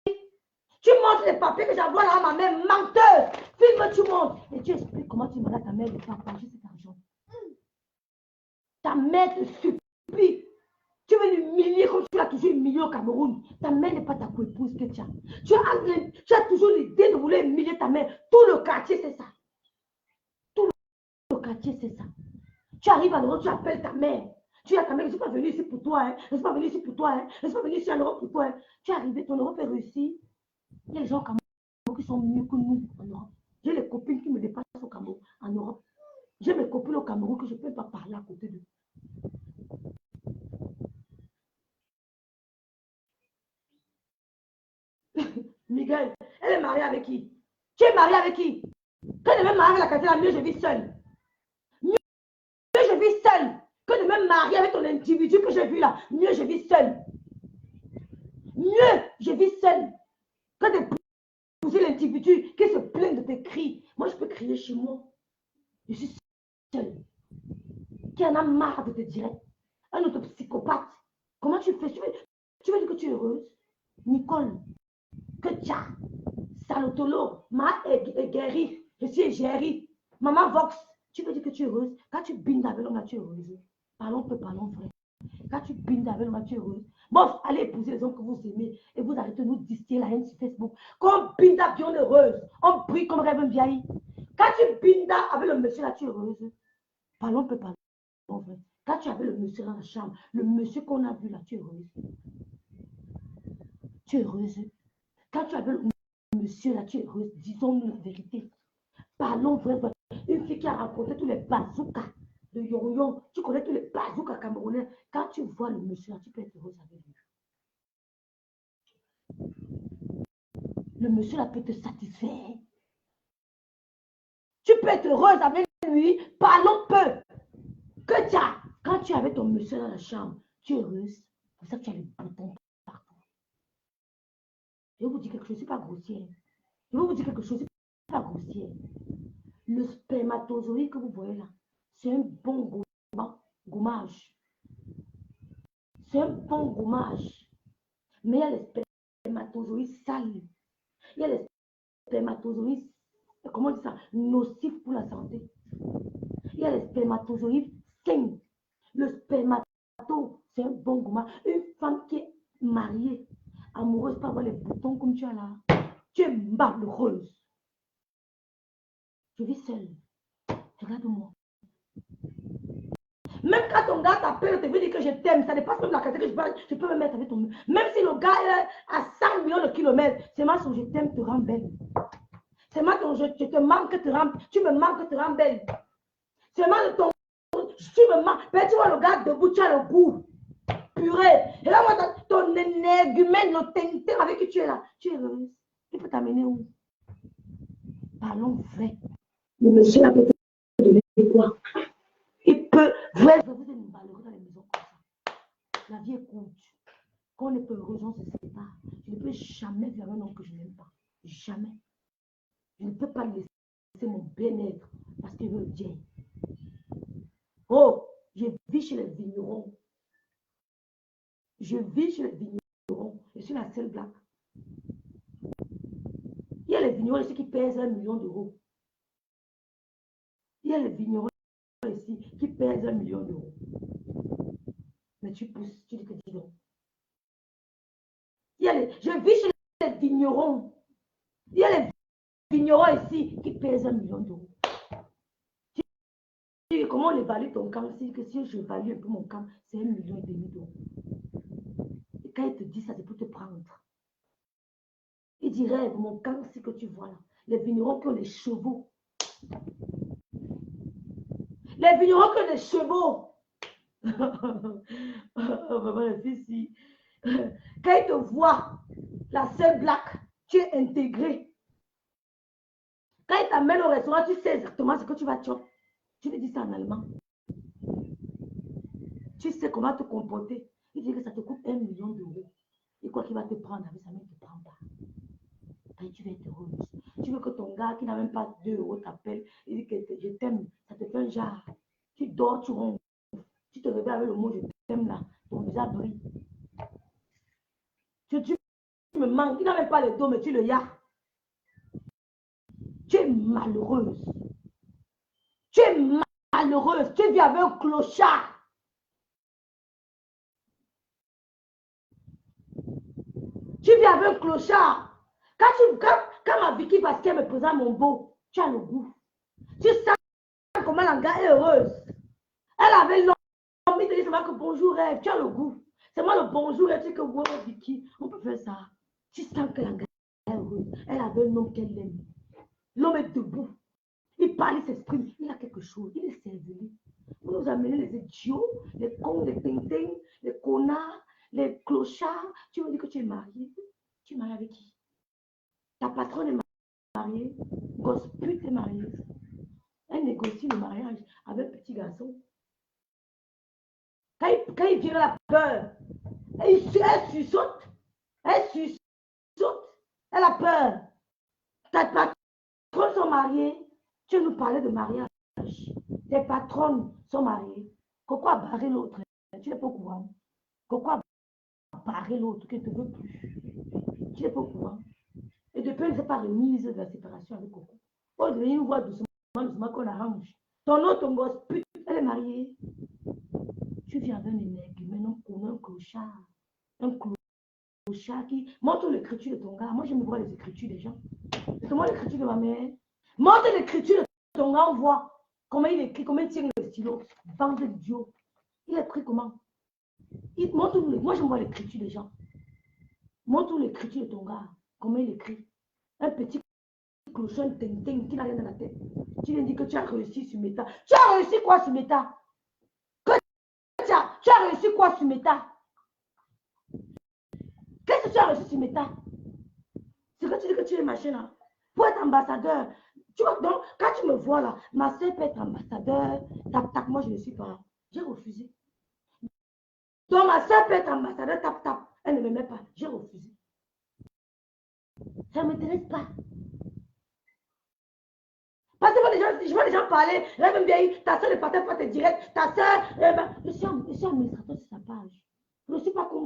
Tu montres les papiers que j'envoie là à ma mère, menteuse. Filme, tu montres. Et tu expliques comment tu demandes à ta mère de partager cet argent. Ta mère te supplie. Tu veux l'humilier comme tu l'as toujours humilié au Cameroun. Ta mère n'est pas ta co-épouse que tu as. Tu as toujours l'idée de vouloir humilier ta mère. Tout le quartier, c'est ça. Tout le quartier, c'est ça. Tu arrives à l'Europe, tu appelles ta mère. Tu dis à ta mère, je ne suis pas venue ici pour toi. Hein. Je ne suis pas venue ici pour toi. Hein. Je ne suis pas venue ici en Europe pour toi. Hein. Tu es arrivé, ton Europe est réussi. Il y a des gens au Cameroun qui sont mieux que nous en Europe. J'ai les copines qui me dépassent au Cameroun, en Europe. J'ai mes copines au Cameroun que je ne peux pas parler à côté d'eux. Miguel, elle est mariée avec qui? Tu es mariée avec qui? Que de me marier avec la Cassella, mieux je vis seule. Mieux je vis seule. Que de me marier avec ton individu que j'ai vu là. Mieux je vis seule. Mieux je vis seule. Que d'épouser l'individu qui se plaint de tes cris. Moi, je peux crier chez moi. Je suis seule. Qui en a marre de te dire. Un autre psychopathe. Comment tu fais? Tu veux dire que tu es heureuse? Nicole, que tcha, Salotolo, ma est guérie. Je suis égérie. Maman Vox, tu veux dire que tu es heureuse? Quand tu bindes avec l'homme, tu es heureuse. Parlons peu, parlons vrai. Quand tu bindes avec l'homme, tu es heureuse. Bon, allez épouser les hommes que vous aimez et vous arrêtez de nous distiller la haine sur Facebook. Quand on binde bien heureuse, on brille comme rêve vieille. Quand tu bindes avec le monsieur là, tu es heureuse. Parlons peu, parlons vrai. Quand tu avais le monsieur dans la chambre, le monsieur qu'on a vu là, tu es heureuse. Tu es heureuse. Quand tu avais le monsieur là, tu es heureuse. Disons-nous la vérité. Parlons vrai. Une fille qui a rencontré tous les bazookas de Yon. Tu connais tous les bazookas camerounais. Quand tu vois le monsieur là, tu peux être heureuse avec lui. Le monsieur là peut te satisfaire. Tu peux être heureuse avec lui. Parlons peu. Que tu as. Quand tu avais ton monsieur dans la chambre, tu es heureuse. C'est ça que tu as les boutons partout. Je vais vous dire quelque chose, je ne suis pas grossière. Je vais vous dire quelque chose, je ne suis pas grossière. Le spermatozoïde que vous voyez là, c'est un bon gommage. C'est un bon gommage. Mais il y a les spermatozoïdes sales. Il y a les spermatozoïdes, comment on dit ça, nocifs pour la santé. Il y a les spermatozoïdes sains. Le spermato, c'est un bon gommage. Une femme qui est mariée, amoureuse, pas avoir les boutons comme tu as là. Tu es malheureuse. Je vis seule. Regarde-moi. Même quand ton gars t'appelle, te veut dire que je t'aime, ça dépasse même la qualité que je peux me mettre avec ton. Même si le gars est à 100 millions de kilomètres, c'est moi son je t'aime te rend belle. C'est moi ton je te manque, tu me manques, te rend belle. C'est moi de ton. Tu me manques. Mais tu vois le gars debout, tu as le goût. Purée. Et là, moi, ton énergumène, le tintin avec qui tu es là, tu es heureuse. Il peut t'amener où? Parlons vrai. Le monsieur là peut te donner quoi? Il peut. Vrai, vous êtes malheureux dans les maisons comme ça. La vie est courte. Quand on est heureux, on se sépare. Je ne peux jamais faire un homme que je n'aime pas. Jamais. Je ne peux pas laisser mon bien-être parce qu'il veut bien. Oh, je vis chez les vignerons. Je vis chez les vignerons. Je suis la seule blague. Il y a les vignerons ici qui pèsent 1 million d'euros. Il y a les vignerons ici qui pèsent 1 million d'euros. Mais tu pousses, tu dis que dis donc. Je vis chez les vignerons. Il y a les vignerons ici qui pèsent 1 million d'euros. Comment on évalue ton camp? Si je value un peu mon camp, c'est 1,5 million d'euros. Et quand il te dit ça, c'est pour te prendre. Il dirait, mon camp, c'est que tu vois là. Les vignerons qui ont les chevaux. Les vignerons qui ont les chevaux. Maman, la fille, si. Quand il te voit, la seule blague, tu es intégré. Quand il t'amène au restaurant, tu sais exactement ce que tu vas tuer. Tu lui dis ça en allemand. Tu sais comment te comporter. Il dit que ça te coûte 1 million d'euros. Et quoi qu'il va te prendre avec sa main, il ne te prend pas. Et tu vas être heureuse. Tu veux que ton gars qui n'a même pas 2 euros t'appelle. Il dit que je t'aime. Ça te fait un genre. Tu dors, tu ronfles. Tu te réveilles avec le mot je t'aime là. Ton visage brille. Tu me manques. Il n'a même pas le dos, mais tu le yas. Tu es malheureuse. Tu es malheureuse. Tu vis avec un clochard. Tu vis avec un clochard. Quand ma Vicky parce qu'elle me présente mon beau, tu as le goût. Tu sais comment la gars est heureuse. Elle avait l'homme, il te dit seulement que bonjour rêve, tu as le goût. C'est moi le bonjour rêve, tu sais que wow, Vicky, on peut faire ça. Tu sens que la gars est heureuse. Elle avait un homme qu'elle aime. L'homme est debout. Il parle, il s'exprime, il a quelque chose, il est cervelé. Vous nous amenez les idiots, les cons, les tintins, les connards, les clochards. Tu me dis que tu es marié. Tu es marié avec qui? Ta patronne est mariée. Gosse pute est mariée. Elle négocie le mariage avec petit garçon. Quand il vient la peur, elle sursaute. Elle sursaute. Elle a peur. Ta patronnes sont mariées. Tu nous parlais de mariage. Tes patronnes sont mariées. Pourquoi barrer l'autre? Tu n'es pas au courant. Pourquoi barrer l'autre qui ne te veut plus? Tu n'es pas au courant. Et depuis, elle ne s'est pas remise de la séparation avec Coco. On devait nous voir doucement, doucement qu'on arrange. Ton autre, ton gosse, pute, elle est mariée. Tu viens avec un énergumène, un clochard. Un clochard qui montre l'écriture de ton gars. Moi, j'aime voir les écritures des gens. C'est moi l'écriture de ma mère. Montre l'écriture de ton gars, on voit comment il écrit, comment il tient le stylo. Bande d'idiot. Il est pris comment? Moi, je vois l'écriture des gens. Montre l'écriture de ton gars. Comment il écrit. Un petit clochon tintin qui n'a rien dans la tête. Tu lui dis que tu as réussi sur Meta. Tu as réussi quoi sur Meta? Tu as réussi quoi sur Meta? Qu'est-ce que tu as réussi sur Meta? C'est que tu dis que tu es machin là. Pour être ambassadeur. Tu vois, donc, quand tu me vois là, ma soeur peut être ambassadeur. Tap, tap, moi je ne suis pas. J'ai refusé. Donc, ma soeur peut être ambassadeur, tap, tap. Elle ne me met pas. J'ai refusé. Ça ne m'intéresse pas. Parce que je vois les gens parler, là même bien, ta soeur ne partait pas te direct, ta soeur, je suis administrateur sur sa page. Je ne suis pas comme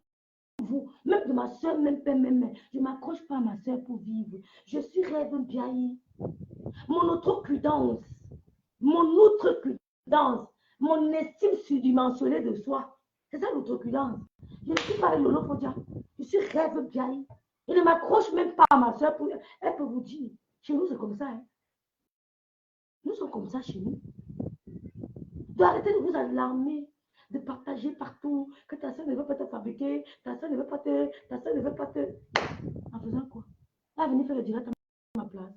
vous, même de ma soeur, même père, même. Je ne m'accroche pas à ma soeur pour vivre. Je suis rêve bien. Mon outrecuidance, mon estime surdimensionnée de soi, c'est ça l'outrecuidance. Je ne suis pas une Lolo. Je suis rêve bien. Je ne m'accroche même pas à ma soeur pour. Elle peut vous dire, chez nous c'est comme ça. Hein. Nous sommes comme ça chez nous. Arrêtez de vous alarmer, de partager partout, que ta soeur ne veut pas te fabriquer, ta soeur ne veut pas te. En faisant quoi? Elle va venir faire le direct à ma place.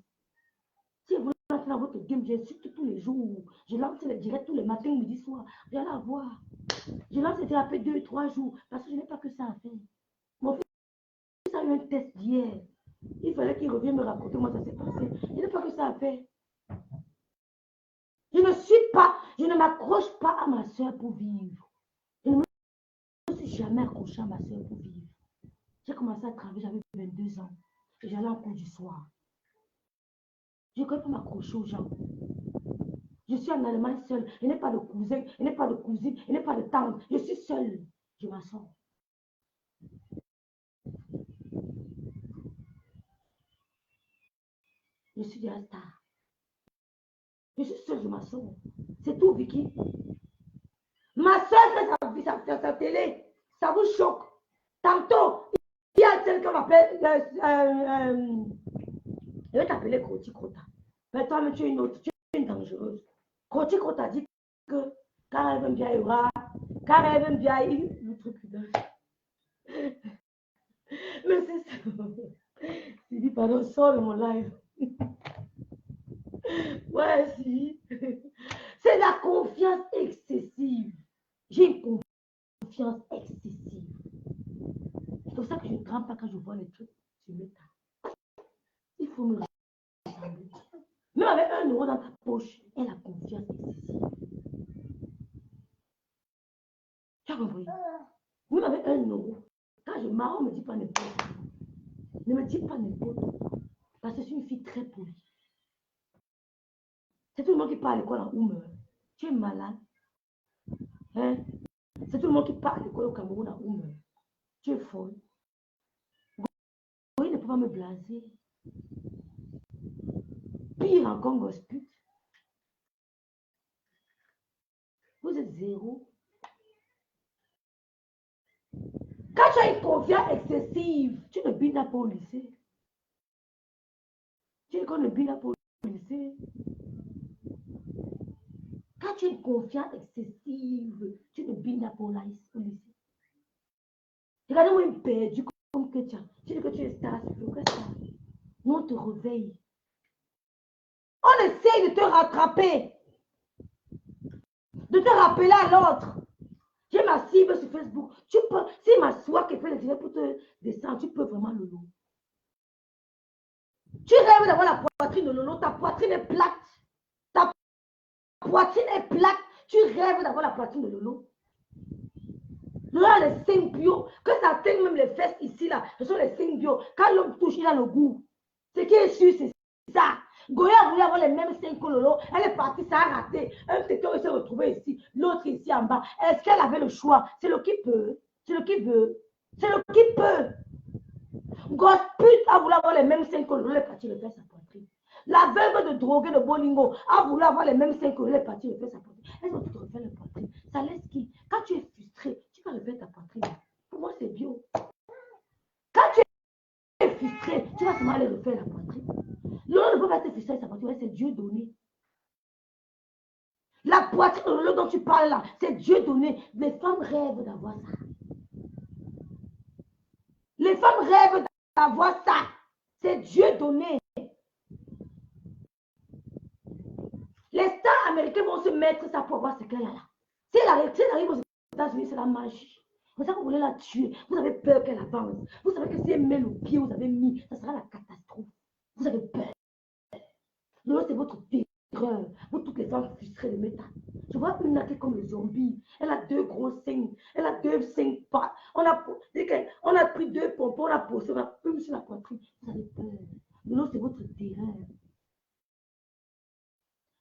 Si vous lancez dans votre game, j'insulte tous les jours. Je lance les directs tous les matins, midi, soir. Vous allez la voir. Je lance les directs après 2 3 jours parce que je n'ai pas que ça à faire. Mon fils a eu un test d'hier. Il fallait qu'il revienne me raconter comment ça s'est passé. Je n'ai pas que ça à faire. Je ne m'accroche pas à ma soeur pour vivre. Je ne me suis jamais accroché à ma soeur pour vivre. J'ai commencé à travailler, j'avais 22 ans. Et j'allais en cours du soir. Je ne peux pas m'accrocher aux gens. Je suis en Allemagne seule. Je n'ai pas de cousin, je n'ai pas de cousine, je n'ai pas de tante. Je suis seule. Je m'assois. Je suis déjà star. Je suis seule, je m'assois. C'est tout, Vicky. Ma soeur fait sa télé. Ça vous choque. Tantôt, il y a celle qu'on m'appelle. Je vais t'appeler Kroti Krota. Mais toi, tu es une autre. Tu es une dangereuse. Kroti Krota dit que quand elle veut bien, il y aura. Quand elle veut bien, le truc. Mais c'est ça. Il dit, pardon, sors de mon live. Ouais, si. C'est la confiance excessive. J'ai une confiance excessive. C'est pour ça que je ne grimpe pas quand je vois les trucs sur le tas. Il faut me ressembler. Même avec 1 euro dans ta poche, elle a confiance excessive. Tu as compris? Même avec 1 euro, quand je marre, on ne me dit pas n'importe quoi. Ne me dis pas n'importe quoi. Parce que je suis une fille très polie. C'est tout le monde qui parle à l'école en Oumer. Tu es malade. Hein? C'est tout le monde qui parle à l'école au Cameroun en Oumer. Tu es folle. Vous ne pouvez pas me blaser. Pire encore, gospel. Vous êtes zéro. Quand tu as une confiance excessive, tu ne binas pas au lycée. Tu ne binas pas au lycée. Quand tu as une confiance excessive, tu ne binas pas au lycée. Regardez-moi une perdue comme que tu as. Tu dis que tu es star, c'est ça. Nous, on te réveille. On essaye de te rattraper. De te rappeler à l'autre. J'ai ma cible sur Facebook. Tu peux, si ma soie qui fait le direct pour te descendre, tu peux vraiment le louer. Tu rêves d'avoir la poitrine de Lolo, ta poitrine est plate. Ta poitrine est plate. Tu rêves d'avoir la poitrine de Lolo. Lolo a les seins bio. Que ça atteigne même les fesses ici, là. Ce sont les seins bio. Quand l'homme touche, il a le goût. Ce qui est sûr, c'est ça. Goya voulait avoir les mêmes seins que Lolo. Elle est partie, ça a raté. Un téton s'est retrouvé ici, l'autre ici en bas. Est-ce qu'elle avait le choix? C'est le qui peut. C'est le qui veut. C'est le qui peut. Gosput a voulu avoir les mêmes seins que Lolo, elle est partie le faire sa poitrine. La veuve de drogué de Bolingo a voulu avoir les mêmes seins que Lolo, elle est partie le faire sa poitrine. Est-ce que tu te refais la poitrine? Ça laisse qui? Quand tu es frustré, tu vas refaire ta poitrine. Pour moi, c'est bio. Quand tu es frustré, tu vas seulement aller refaire la poitrine. Lolo ne peut pas être frustré sa poitrine, c'est Dieu donné. La poitrine de Lolo dont tu parles là, c'est Dieu donné. Les femmes rêvent d'avoir ça. Les femmes rêvent d'avoir ça. C'est Dieu donné. Les stars américains vont se mettre ça pour avoir ce qu'elle a là. Si elle arrive aux États-Unis, c'est la magie. C'est ça que vous voulez la tuer. Vous avez peur qu'elle avance. Vous savez que si elle met le pied, vous avez mis, ça sera la catastrophe. Vous avez peur. Non, c'est votre terreur. Vous, toutes les femmes frustrées de méta. Je vois une là qui est comme le zombie. Elle a 2 gros seins. Elle a 2 seins pas. On a pris 2 pompons, on a posé, on a pris sur la poitrine. Vous avez peur. Non, c'est votre terreur.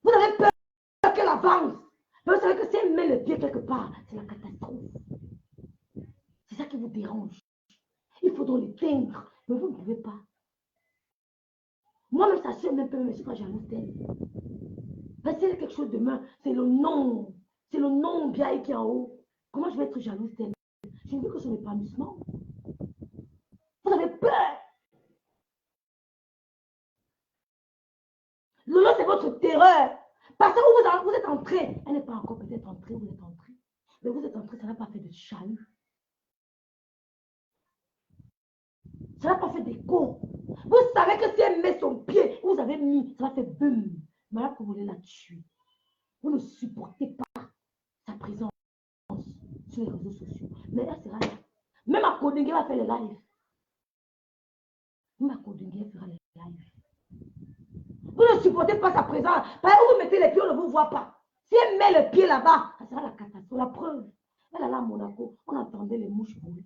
Vous avez peur qu'elle avance. Mais vous savez que si elle met le pied quelque part, c'est la catastrophe. C'est ça qui vous dérange. Il faut donc l'éteindre. Mais vous ne pouvez pas. Moi-même, ça se même peu, mais je suis pas jalouse d'elle. Parce que si elle a quelque chose demain, c'est le nom. C'est le nom bien qui est en haut. Comment je vais être jalouse d'elle? Je ne veux que son épanouissement. Vous avez peur. Lolo, c'est votre terreur. Parce que vous êtes entré. Elle n'est pas encore peut-être entrée, vous êtes entré. Mais vous êtes entré, ça n'a pas fait de chahut. Ça n'a pas fait d'écho. Vous savez que si elle met son pied, vous avez mis, ça va faire boum. Mais là, vous voulez la tuer. Vous ne supportez pas sa présence sur les réseaux sociaux. Mais elle sera là. Même à Kodingue va faire les lives. Même à Kodingue fera les lives. Vous ne supportez pas sa présence. Parce que vous mettez les pieds, on ne vous voit pas. Si elle met le pied là-bas, ça sera la catastrophe. La preuve. Elle est là à Monaco, on entendait les mouches voler.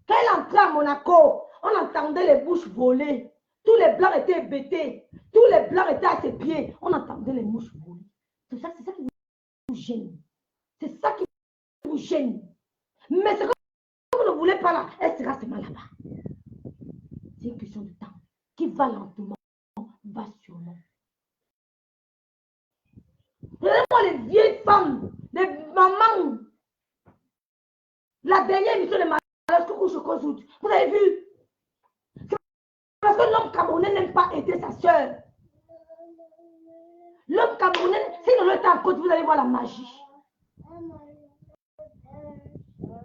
Quand elle entrait à Monaco, on entendait les mouches voler. Tous les blancs étaient bêtés. Tous tous les blancs étaient à ses pieds. On entendait les mouches voler. C'est ça qui vous gêne. C'est ça qui vous gêne. Mais ce que vous ne voulez pas là, elle sera seulement là-bas. C'est une question de temps. Qui va lentement, va sûrement. Regardez-moi les vieilles femmes, les mamans. La dernière émission de Malheur Coucou Chocozout. Vous avez vu? C'est parce que l'homme camerounais n'aime pas aider sa soeur. L'homme camerounais, si on est en côte, vous allez voir la magie.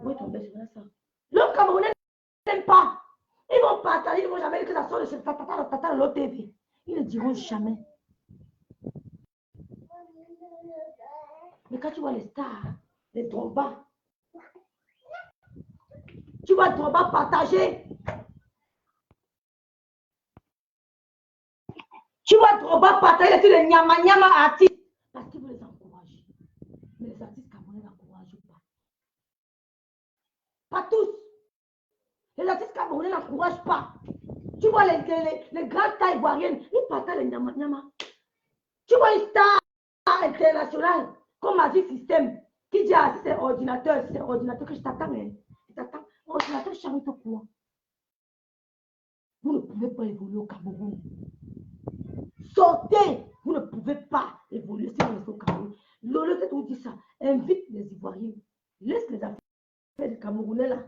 Oui, tomber sur ça. L'homme camerounais n'aime pas. Ils vont partager, ils ne vont jamais dire que ça sort de chez tata de l'OTV. Ils ne diront jamais. Mais quand tu vois les stars, les Drogba, tu vois Drogba partager. Tu vois Drogba partager tous les nyama artistes. Parce qu'ils veulent les encourager. Mais les artistes camerounais n'encouragent pas. Pas tous. Les artistes camerounais n'encouragent pas. Tu vois les grandes tailles ivoiriennes, ils partagent les nyama. Tu vois une star internationale comme Magic System qui dit ah, c'est ordinateur que je t'attends. Je t'attends. Ordinateur charme tout courant. Vous ne pouvez pas évoluer au Cameroun. Sortez. Vous ne pouvez pas évoluer si vous êtes au Cameroun. Lolo, c'est tout dit ça. Invite les Ivoiriens. Laisse les affaires des Camerounais là.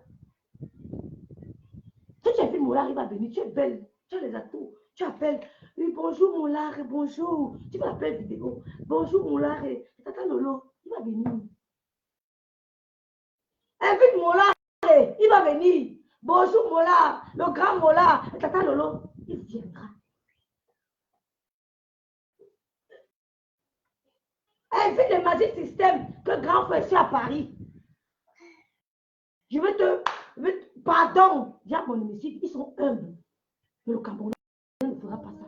Si tu invites Moulard, il va venir. Tu es belle. Tu as les atouts. Tu appelles. Oui, bonjour Moulard, bonjour. Tu vas l'appeler vidéo. Bonjour Moulard. Tata Lolo, il va venir. Invite Moulard, il va venir. Bonjour Moulard, le grand Moulard. Tata Lolo, il viendra. Invite le Magic System que grand frère est à Paris. Je veux te. Pardon, j'ai mon hémicycle, ils sont humbles. Mais le Camerounais ne fera pas ça.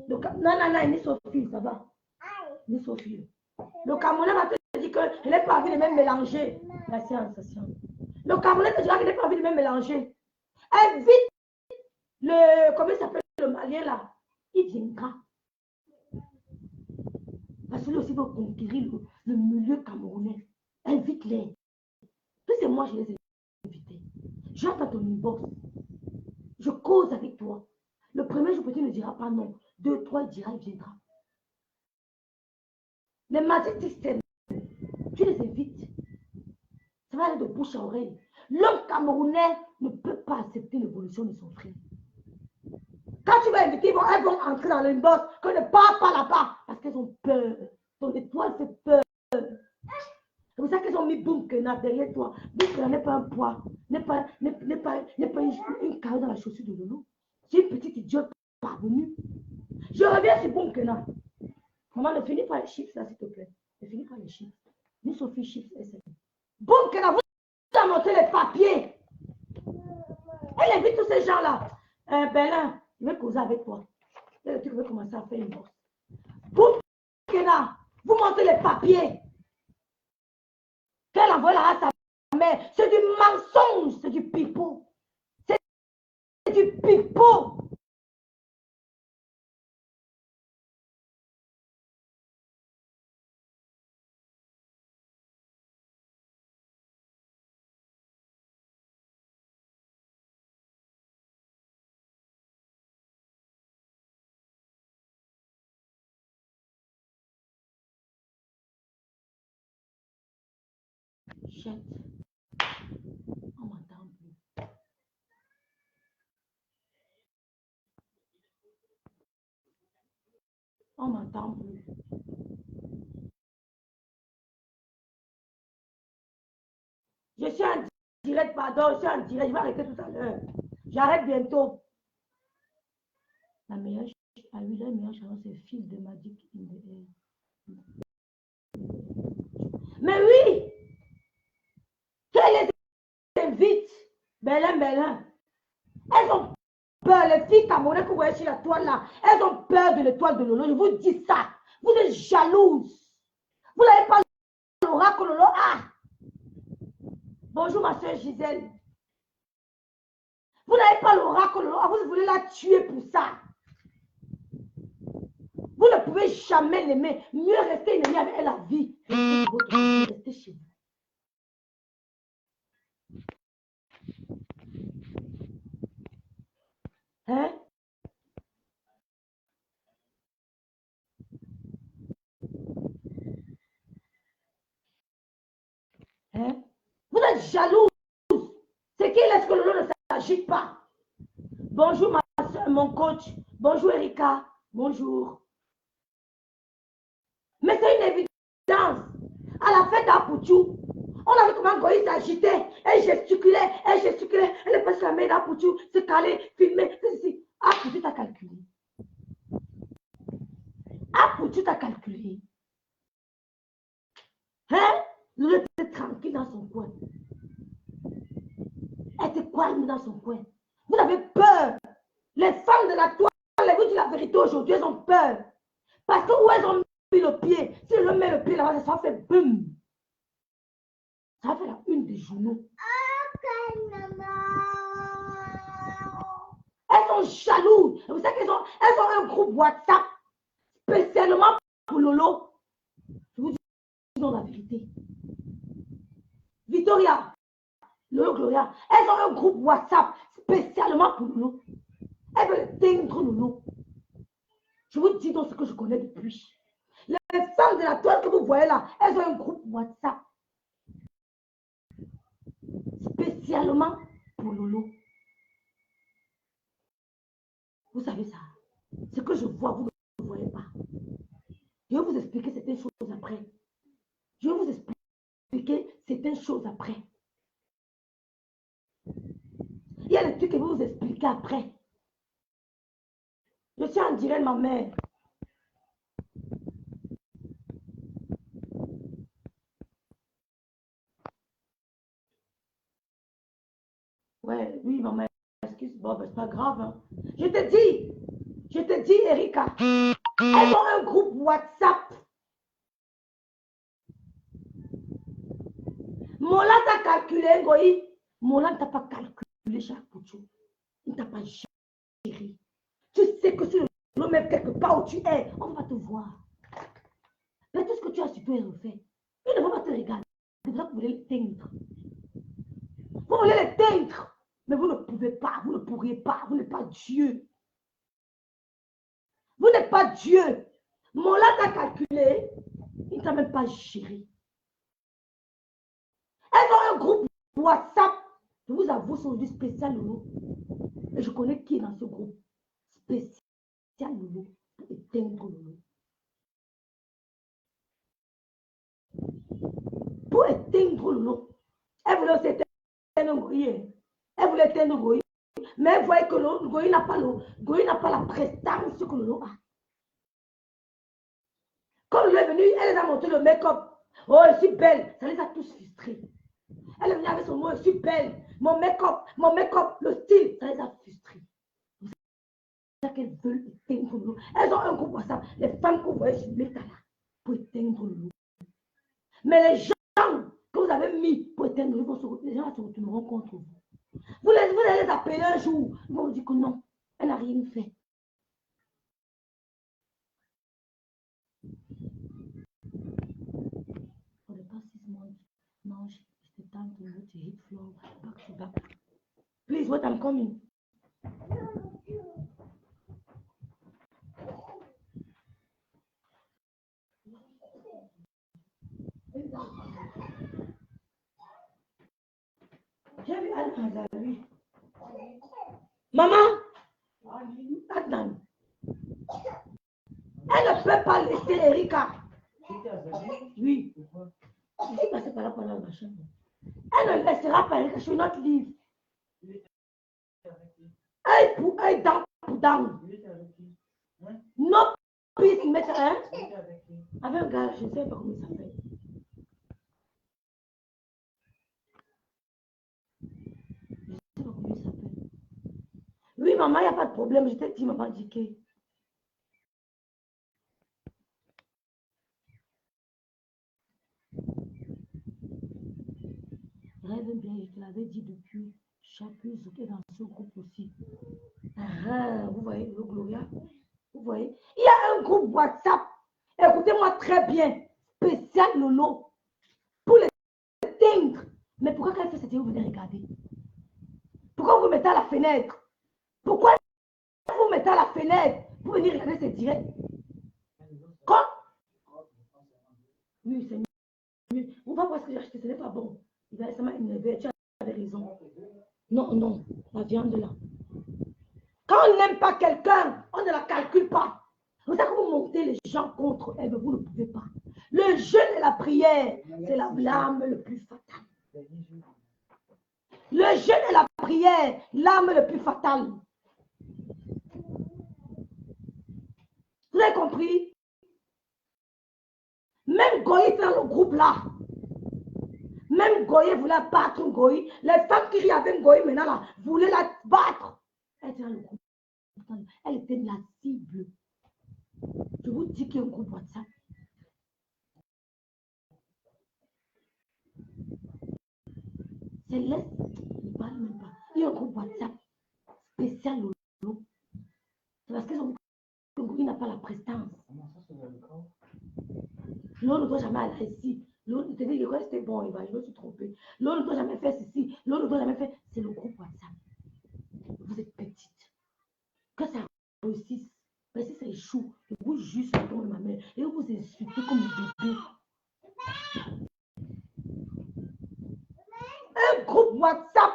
Non, ni Sophie, ça va. Ni Sophie. Le Camerounais va te dire qu'il n'est pas envie de même mélanger. La séance. Le Camerounais te dira qu'il n'est pas envie de même mélanger. Invite le. Comment il s'appelle le Malien là? Il viendra. Parce que lui aussi veut conquérir le milieu camerounais. Invite-les. Puis c'est moi, je les ai invités. J'attends ton inbox. Je cause avec toi. Le premier jour, peut-être ne dira pas non. 2, 3, il dira, il viendra. Les Magic System, tu les invites. Ça va aller de bouche à oreille. L'homme camerounais ne peut pas accepter l'évolution de son frère. Quand tu vas inviter, elles vont entrer dans l'inbox, que ne parle pas là-bas, parce qu'elles ont peur. Ton étoile fait peur. C'est pour ça qu'ils ont mis Boum Kena derrière toi. Boum Kena n'est pas un poids, n'est pas une carrière dans la chaussure de Lolo. C'est une petite idiote parvenue. Je reviens sur Boum Kena. Maman, ne finis pas les chiffres là, s'il te plaît. Ne finis pas les chiffres. Ni Sophie chiffres, Boum Kena, vous avez monté les papiers. Elle invite tous ces gens-là. Bélin, je vais causer avec toi. Là, tu veux commencer à faire une bourse. Boum Kena, vous montez les papiers. Qu'elle envoie là à sa mère. C'est du mensonge, c'est du pipeau. C'est du pipeau. Chette. On m'entend plus. On m'entend plus. Je suis en direct, pardon, je suis en direct. Je vais arrêter tout à l'heure. J'arrête bientôt. La meilleure chanson, c'est Fils de Magic in the Air. Mais oui, qu'elle les invite. Bélin. Elles ont peur, les filles camerounaises que vous voyez sur la toile là, elles ont peur de l'étoile de Lolo. Je vous dis ça. Vous êtes jalouses. Vous n'avez pas l'oracle Lolo. Ah! Bonjour ma soeur Gisèle. Vous n'avez pas l'oracle Lolo. Ah, vous voulez la tuer pour ça. jamais l'aimer. Mieux rester ennemi avec elle à vie. Restez chez vous. Hein? Hein? Vous êtes jaloux. C'est qui laisse que le lot ne s'agite pas? Bonjour ma soeur, mon coach. Bonjour Erika. Bonjour. Mais c'est une évidence. À la fête d'Apoutou, on a vu comment Goï s'agitait. Elle gesticulait. Elle est passée la main d'Apoutou, se caler, filmer. Apoutou t'a calculé. Apoutou t'a calculé. Hein? Il était tranquille dans son coin. Elle était calme dans son coin. Vous avez peur. Les femmes de la toile, elles vous disent la vérité aujourd'hui, elles ont peur. Parce que où elles ont mis le pied, si elles met le pied là-bas, ça fait boum. Ça va faire la une des journaux. Elles sont jalouses. Vous savez qu'elles ont un groupe WhatsApp spécialement pour Lolo. Je vous dis la vérité. Victoria, Lolo Gloria, elles ont un groupe WhatsApp spécialement pour Lolo. Elles veulent éteindre Lolo. Je vous dis donc ce que je connais depuis. Les femmes de la toile que vous voyez là, elles ont un groupe WhatsApp spécialement pour Lolo. Vous savez ça. Ce que je vois, vous ne voyez pas. Je vais vous expliquer certaines choses après. Je vais vous expliquer certaines choses après. Il y a des trucs que je vais vous expliquer après. Je suis en direct de ma mère. Ouais, oui, maman, excuse, bon, ben, c'est pas grave. Hein. Je te dis, Erika, elles ont un groupe WhatsApp. Mola t'a calculé, Ngoï. Mola ne t'a pas calculé chaque poutou. Il ne t'a pas géré. Tu sais que si le même quelque part où tu es, on va te voir. Mais tout ce que tu as su, tu es refait. Il ne va pas te regarder. C'est pour ça que vous voulez l'éteindre. Vous voulez l'éteindre. Mais vous ne pouvez pas, vous ne pourriez pas, vous n'êtes pas Dieu. Vous n'êtes pas Dieu. Mola t'a calculé, il ne t'a même pas géré. Elles ont un groupe WhatsApp. Je vous avoue, c'est du spécial Lolo. Et je connais qui est dans ce groupe. Spécial Lolo. Pour éteindre Lolo. Pour éteindre Lolo. Elle voulait aussi éteindre Goï. Elle voulait éteindre Goï. Mais elle voyait que Goï n'a pas la prestance que Lolo a. Quand Lolo est venu, elle les a montré le make-up. Oh, je suis belle. Ça les a tous frustrés. Elle est venue avec son mot, je suis belle. Mon make-up, le style, ça les a frustrés. C'est ça qu'elles veulent éteindre Lolo. Elles ont un groupe WhatsApp. Les femmes que vous voyez sur l'état là, pour éteindre Lolo. Mais les gens que vous avez mis pour éteindre Lolo, les gens se retourneront contre vous. Vous allez les appeler un jour. Ils vont vous dire que non, elle n'a rien fait. For the past 6 months, now it's the time to go to hit floor back to back. Please, wait, I'm coming. J'ai vu Anne-Hazari. Maman, Adnan, elle ne peut pas laisser Erika. Oui. Je suis passée par là pendant ma chambre. Elle ne laissera pas Erika. Je suis notre livre. Œil pour œil, dent pour dent. Non, puis mettre un. Avec un gars, je ne sais pas comment il s'appelle. Oui, maman, il n'y a pas de problème. Je t'ai dit, maman, Diké. Rêve bien, je te l'avais dit depuis. Chacun est dans ce groupe aussi. Vous voyez, le Gloria. Vous voyez, il y a un groupe WhatsApp Écoutez-moi très bien. Spécial Lolo. Pour les tingres. Mais pourquoi quand elle fait cette vous venez regarder? Pourquoi vous mettez à la fenêtre? Pourquoi vous mettez à la fenêtre pour venir regarder ces directs? Quand? Oui, c'est mieux. On va voir ce que j'ai acheté, ce n'est pas bon. Ça m'a énervé, tu avais raison. Non, non, la viande là. Quand on n'aime pas quelqu'un, on ne la calcule pas. Vous savez que vous montez les gens contre elle, mais vous ne pouvez pas. Le jeûne et la prière, c'est l'arme le plus fatal. Le jeûne et la prière, l'arme le plus fatale. Vous avez compris? Même Goï dans le groupe là. Même Goï voulait battre Goï. Les femmes qui rient avec Goï maintenant là, voulaient la battre. Elle était dans le groupe. Elle était la cible. Je vous dis qu'il y a un groupe WhatsApp. C'est laisse. Ne parle même pas. Il y a un groupe WhatsApp spécial Lolo. C'est parce que Goï n'a pas la prestance. L'autre ne doit jamais aller ici. L'autre te dit que c'était bon, je me suis trompé. L'autre ne doit jamais faire ceci. L'autre ne doit jamais faire. C'est le groupe WhatsApp. Vous êtes petite. Que ça réussisse. Mais si ça échoue, vous juste le don de ma mère et vous insultez comme un bébé. Un groupe WhatsApp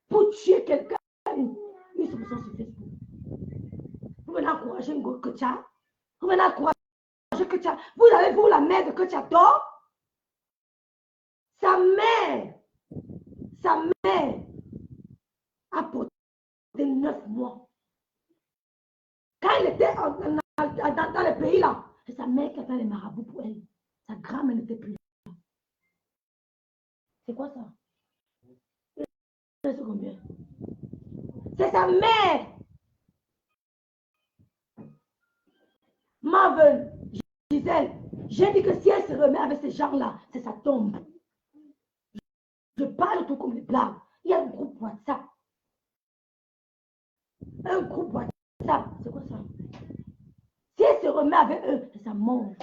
pour tuer quelqu'un. Une solution sur Facebook. Vous venez encourager un que tu as. Vous venez encourager que tu as. Vous avez vu la mère de que tu adores? Sa mère a porté 9 mois. Quand elle était dans le pays là, c'est sa mère qui a fait les marabouts pour elle. Sa grand-mère n'était plus là. C'est quoi ça? C'est combien? C'est sa mère. Marvel, Gisèle, j'ai dit que si elle se remet avec ces gens-là, c'est sa tombe. Je parle tout comme des blagues. Il y a un groupe WhatsApp. Un groupe WhatsApp, c'est quoi ça? Si elle se remet avec eux, c'est sa mort.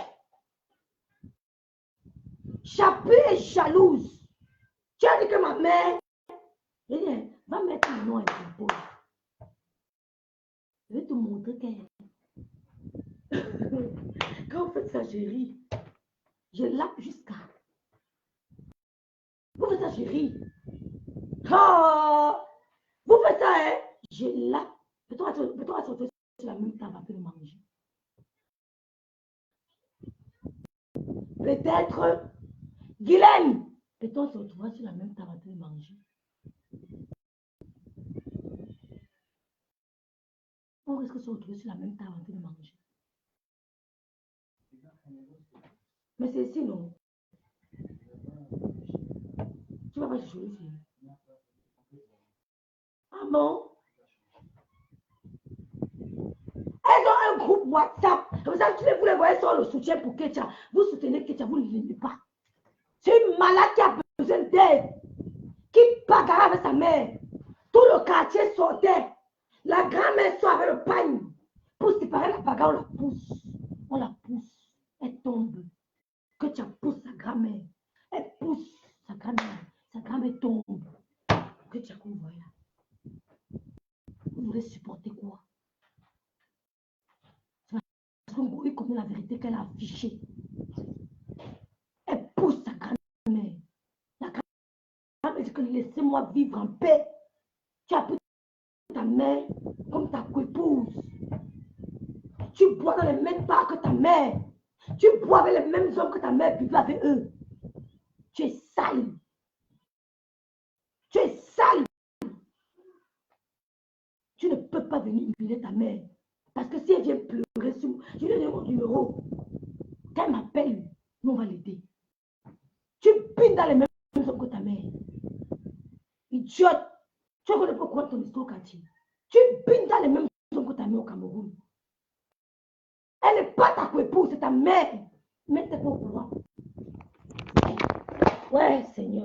Chapu est jalouse. Tu as dit que ma mère, va mettre un nom à ton pot. Je vais te montrer qu'elle. Quand vous faites ça, je ris. Je lappe jusqu'à. Vous faites ça, je ris. Oh! Vous faites ça, hein? Je lappe. Peut-on sauter sur la même table après le manger? Peut-être, Guylaine, peut-on se retrouver sur la même table après le manger? On risque de se retrouver sur la même table après le manger. Mais c'est ici, non? Tu vas pas jouer ici. Ah bon? Elles ont un groupe WhatsApp. Comme ça, vous les voyez sur le soutien pour Ketia. Vous soutenez Ketia, vous ne l'aimez pas. C'est une malade qui a besoin d'aide. Qui bagarre avec sa mère. Tout le quartier sortait. La grand-mère sort avec le pagne. Pour séparer la bagarre, on la pousse. On la pousse. Elle tombe. Ketia pousse sa grand-mère. Elle pousse sa grand-mère. Sa grand-mère tombe. Ketia, qu'on voit là. Vous voulez supporter quoi? Parce qu'on voit comme la vérité qu'elle a affichée. Elle pousse sa grand-mère. La grand-mère dit que laissez-moi vivre en paix. Tu as pris ta mère comme ta épouse. Tu bois dans les mêmes bars que ta mère. Tu bois avec les mêmes hommes que ta mère buvait avec eux. Tu es sale. Tu es sale. Tu ne peux pas venir humilier ta mère. Parce que si elle vient pleurer sur moi, je lui donne mon numéro. Quand elle m'appelle, nous on va l'aider. Tu pines dans les mêmes hommes que ta mère. Idiote. Tu connais pas quoi ton histoire, Cathy. Tu pines dans les mêmes hommes que ta mère au Cameroun. Elle n'est pas ta épouse, c'est ta mère. Mais t'es pas au courant. Ouais, Seigneur.